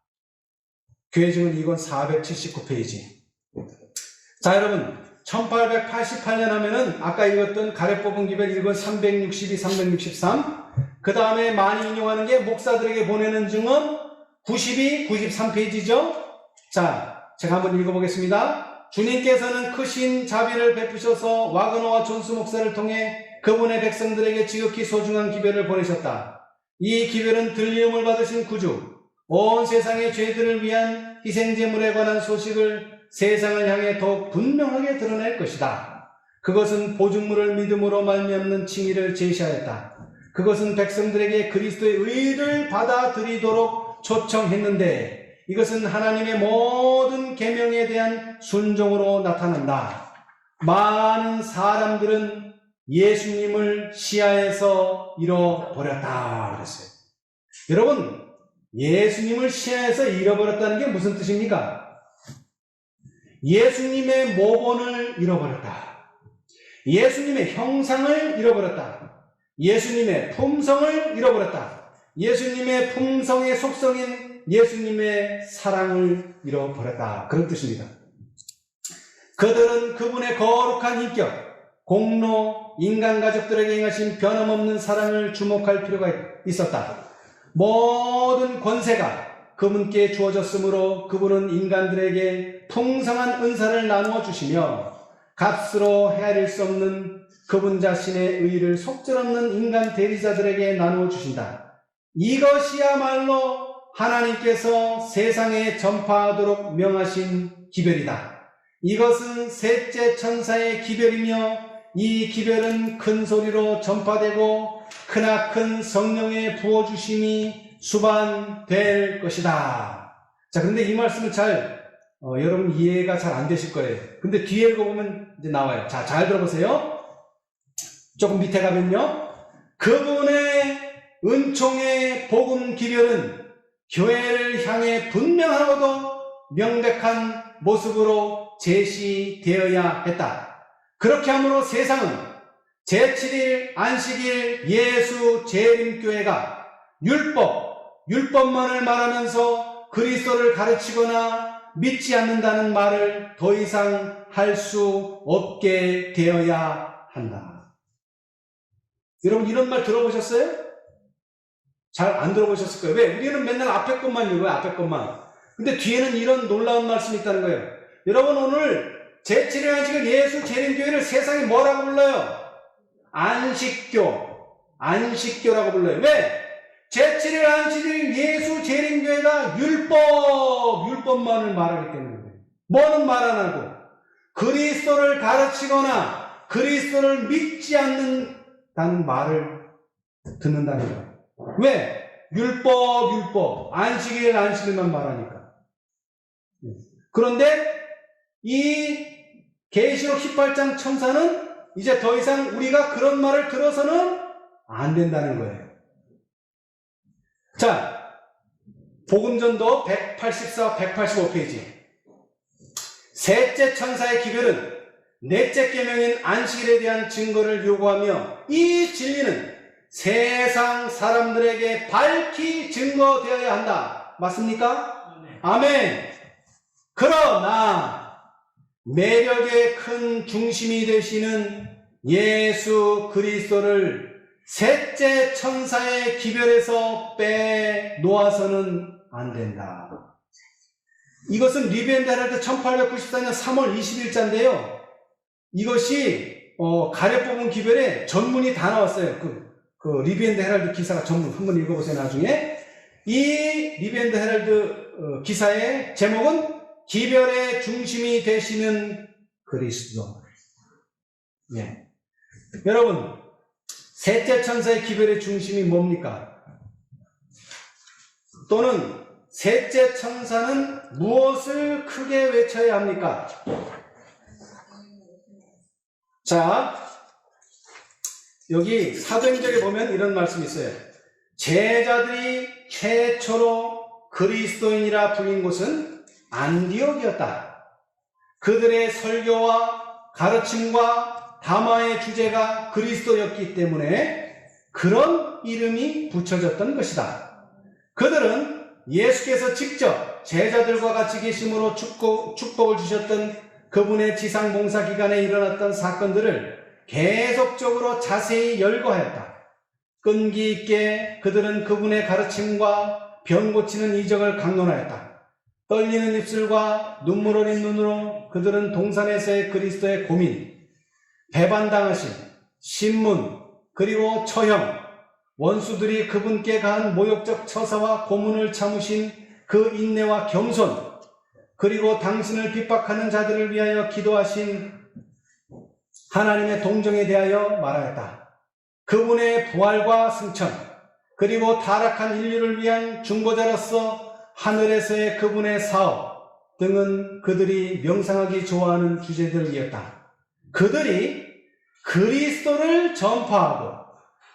교회증은 이건 479페이지. 자, 여러분, 1888년 하면은 아까 읽었던 가래 뽑은 기별 읽은 362, 363. 그 다음에 많이 인용하는 게 목사들에게 보내는 증언 92, 93페이지죠. 자, 제가 한번 읽어보겠습니다. 주님께서는 크신 자비를 베푸셔서 와그너와 존스 목사를 통해 그분의 백성들에게 지극히 소중한 기별을 보내셨다. 이 기별은 들림을 받으신 구주, 온 세상의 죄들을 위한 희생제물에 관한 소식을 세상을 향해 더욱 분명하게 드러낼 것이다. 그것은 보증물을 믿음으로 말미암는 칭의를 제시하였다. 그것은 백성들에게 그리스도의 의를 받아들이도록 초청했는데 이것은 하나님의 모든 계명에 대한 순종으로 나타난다. 많은 사람들은 예수님을 시야에서 잃어버렸다 그랬어요. 여러분, 예수님을 시야에서 잃어버렸다는 게 무슨 뜻입니까? 예수님의 모본을 잃어버렸다. 예수님의 형상을 잃어버렸다. 예수님의 품성을 잃어버렸다. 예수님의 품성의 속성인 예수님의 사랑을 잃어버렸다. 그런 뜻입니다. 그들은 그분의 거룩한 인격, 공로, 인간 가족들에게 행하신 변함없는 사랑을 주목할 필요가 있었다. 모든 권세가 그분께 주어졌으므로 그분은 인간들에게 풍성한 은사를 나누어 주시며 값으로 헤아릴 수 없는 그분 자신의 의의를 속절없는 인간 대리자들에게 나누어 주신다. 이것이야말로 하나님께서 세상에 전파하도록 명하신 기별이다. 이것은 셋째 천사의 기별이며 이 기별은 큰 소리로 전파되고 크나큰 성령의 부어주심이 수반될 것이다. 자, 그런데 이 말씀을 잘 여러분 이해가 잘 안 되실 거예요. 근데 뒤에 읽어보면 이제 나와요. 자, 잘 들어보세요. 조금 밑에 가면요. 그분의 은총의 복음 기별은 교회를 향해 분명하고도 명백한 모습으로 제시되어야 했다. 그렇게 함으로 세상은 제7일 안식일 예수 재림교회가 율법만을 말하면서 그리스도를 가르치거나 믿지 않는다는 말을 더 이상 할 수 없게 되어야 한다. 여러분 이런 말 들어보셨어요? 잘 안 들어보셨을 거예요. 왜? 우리는 맨날 앞에 것만 읽어요. 앞에 것만. 근데 뒤에는 이런 놀라운 말씀이 있다는 거예요. 여러분 오늘 제7일 안식일 예수 재림교회를 세상에 뭐라고 불러요? 안식교라고 불러요. 왜? 제7일 안식일 예수 재림교회가 율법만을 말하기 때문에. 뭐는 말 안 하고 그리스도를 가르치거나 그리스도를 믿지 않는다는 말을 듣는다는 거예요. 왜? 율법, 안식일만 말하니까. 그런데 이 계시록 18장 첨사는 이제 더 이상 우리가 그런 말을 들어서는 안 된다는 거예요. 자, 복음전도 184, 185페이지. 셋째 천사의 기별은 넷째 계명인 안식일에 대한 증거를 요구하며 이 진리는 세상 사람들에게 밝히 증거되어야 한다. 맞습니까? 아멘. 그러나 매력의 큰 중심이 되시는 예수 그리스도를 셋째 천사의 기별에서 빼놓아서는 안 된다. 이것은 리비엔드 헤럴드 1894년 3월 20일자인데요. 이것이 가려 뽑은 기별에 전문이 다 나왔어요. 그 리비엔드 헤럴드 기사가 전문 한번 읽어보세요. 나중에 이 리비엔드 헤럴드 기사의 제목은 기별의 중심이 되시는 그리스도. 예. 여러분 셋째 천사의 기별의 중심이 뭡니까? 또는 셋째 천사는 무엇을 크게 외쳐야 합니까? 자, 여기 사도행전에 보면 이런 말씀이 있어요. 제자들이 최초로 그리스도인이라 불린 곳은 안디옥이었다. 그들의 설교와 가르침과 담화의 주제가 그리스도였기 때문에 그런 이름이 붙여졌던 것이다. 그들은 예수께서 직접 제자들과 같이 계심으로 축복을 주셨던 그분의 지상봉사 기간에 일어났던 사건들을 계속적으로 자세히 열거하였다. 끈기 있게 그들은 그분의 가르침과 병 고치는 이적을 강론하였다. 떨리는 입술과 눈물 어린 눈으로 그들은 동산에서의 그리스도의 고민, 배반당하심, 신문, 그리고 처형, 원수들이 그분께 가한 모욕적 처사와 고문을 참으신 그 인내와 겸손, 그리고 당신을 핍박하는 자들을 위하여 기도하신 하나님의 동정에 대하여 말하였다. 그분의 부활과 승천, 그리고 타락한 인류를 위한 중보자로서 하늘에서의 그분의 사업 등은 그들이 명상하기 좋아하는 주제들이었다. 그들이 그리스도를 전파하고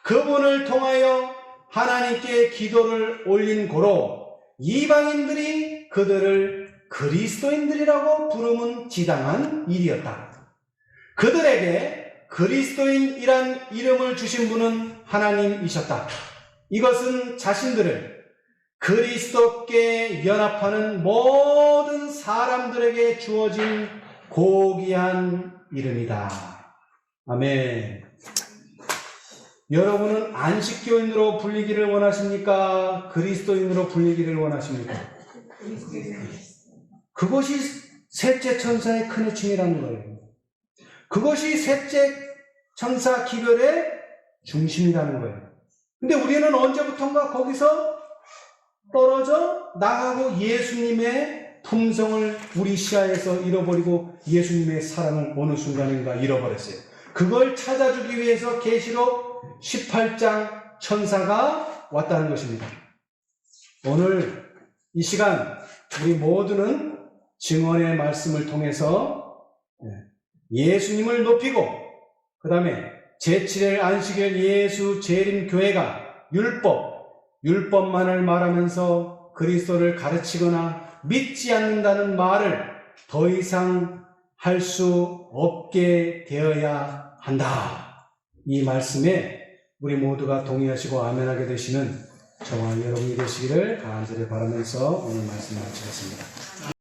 그분을 통하여 하나님께 기도를 올린 고로 이방인들이 그들을 그리스도인들이라고 부르면 지당한 일이었다. 그들에게 그리스도인이란 이름을 주신 분은 하나님이셨다. 이것은 자신들을 그리스도께 연합하는 모든 사람들에게 주어진 고귀한 이름이다. 아멘. 여러분은 안식교인으로 불리기를 원하십니까? 그리스도인으로 불리기를 원하십니까? 그것이 셋째 천사의 큰 호칭이라는 거예요. 그것이 셋째 천사 기별의 중심이라는 거예요. 근데 우리는 언제부턴가 거기서 떨어져 나가고 예수님의 품성을 우리 시야에서 잃어버리고 예수님의 사랑을 어느 순간인가 잃어버렸어요. 그걸 찾아주기 위해서 계시록 18장 천사가 왔다는 것입니다. 오늘 이 시간 우리 모두는 증언의 말씀을 통해서 예수님을 높이고, 그 다음에 제7일 안식일 예수 재림 교회가 율법만을 말하면서 그리스도를 가르치거나 믿지 않는다는 말을 더 이상 할 수 없게 되어야 한다. 이 말씀에 우리 모두가 동의하시고 아멘하게 되시는 저와 여러분이 되시기를 간절히 바라면서 오늘 말씀 마치겠습니다.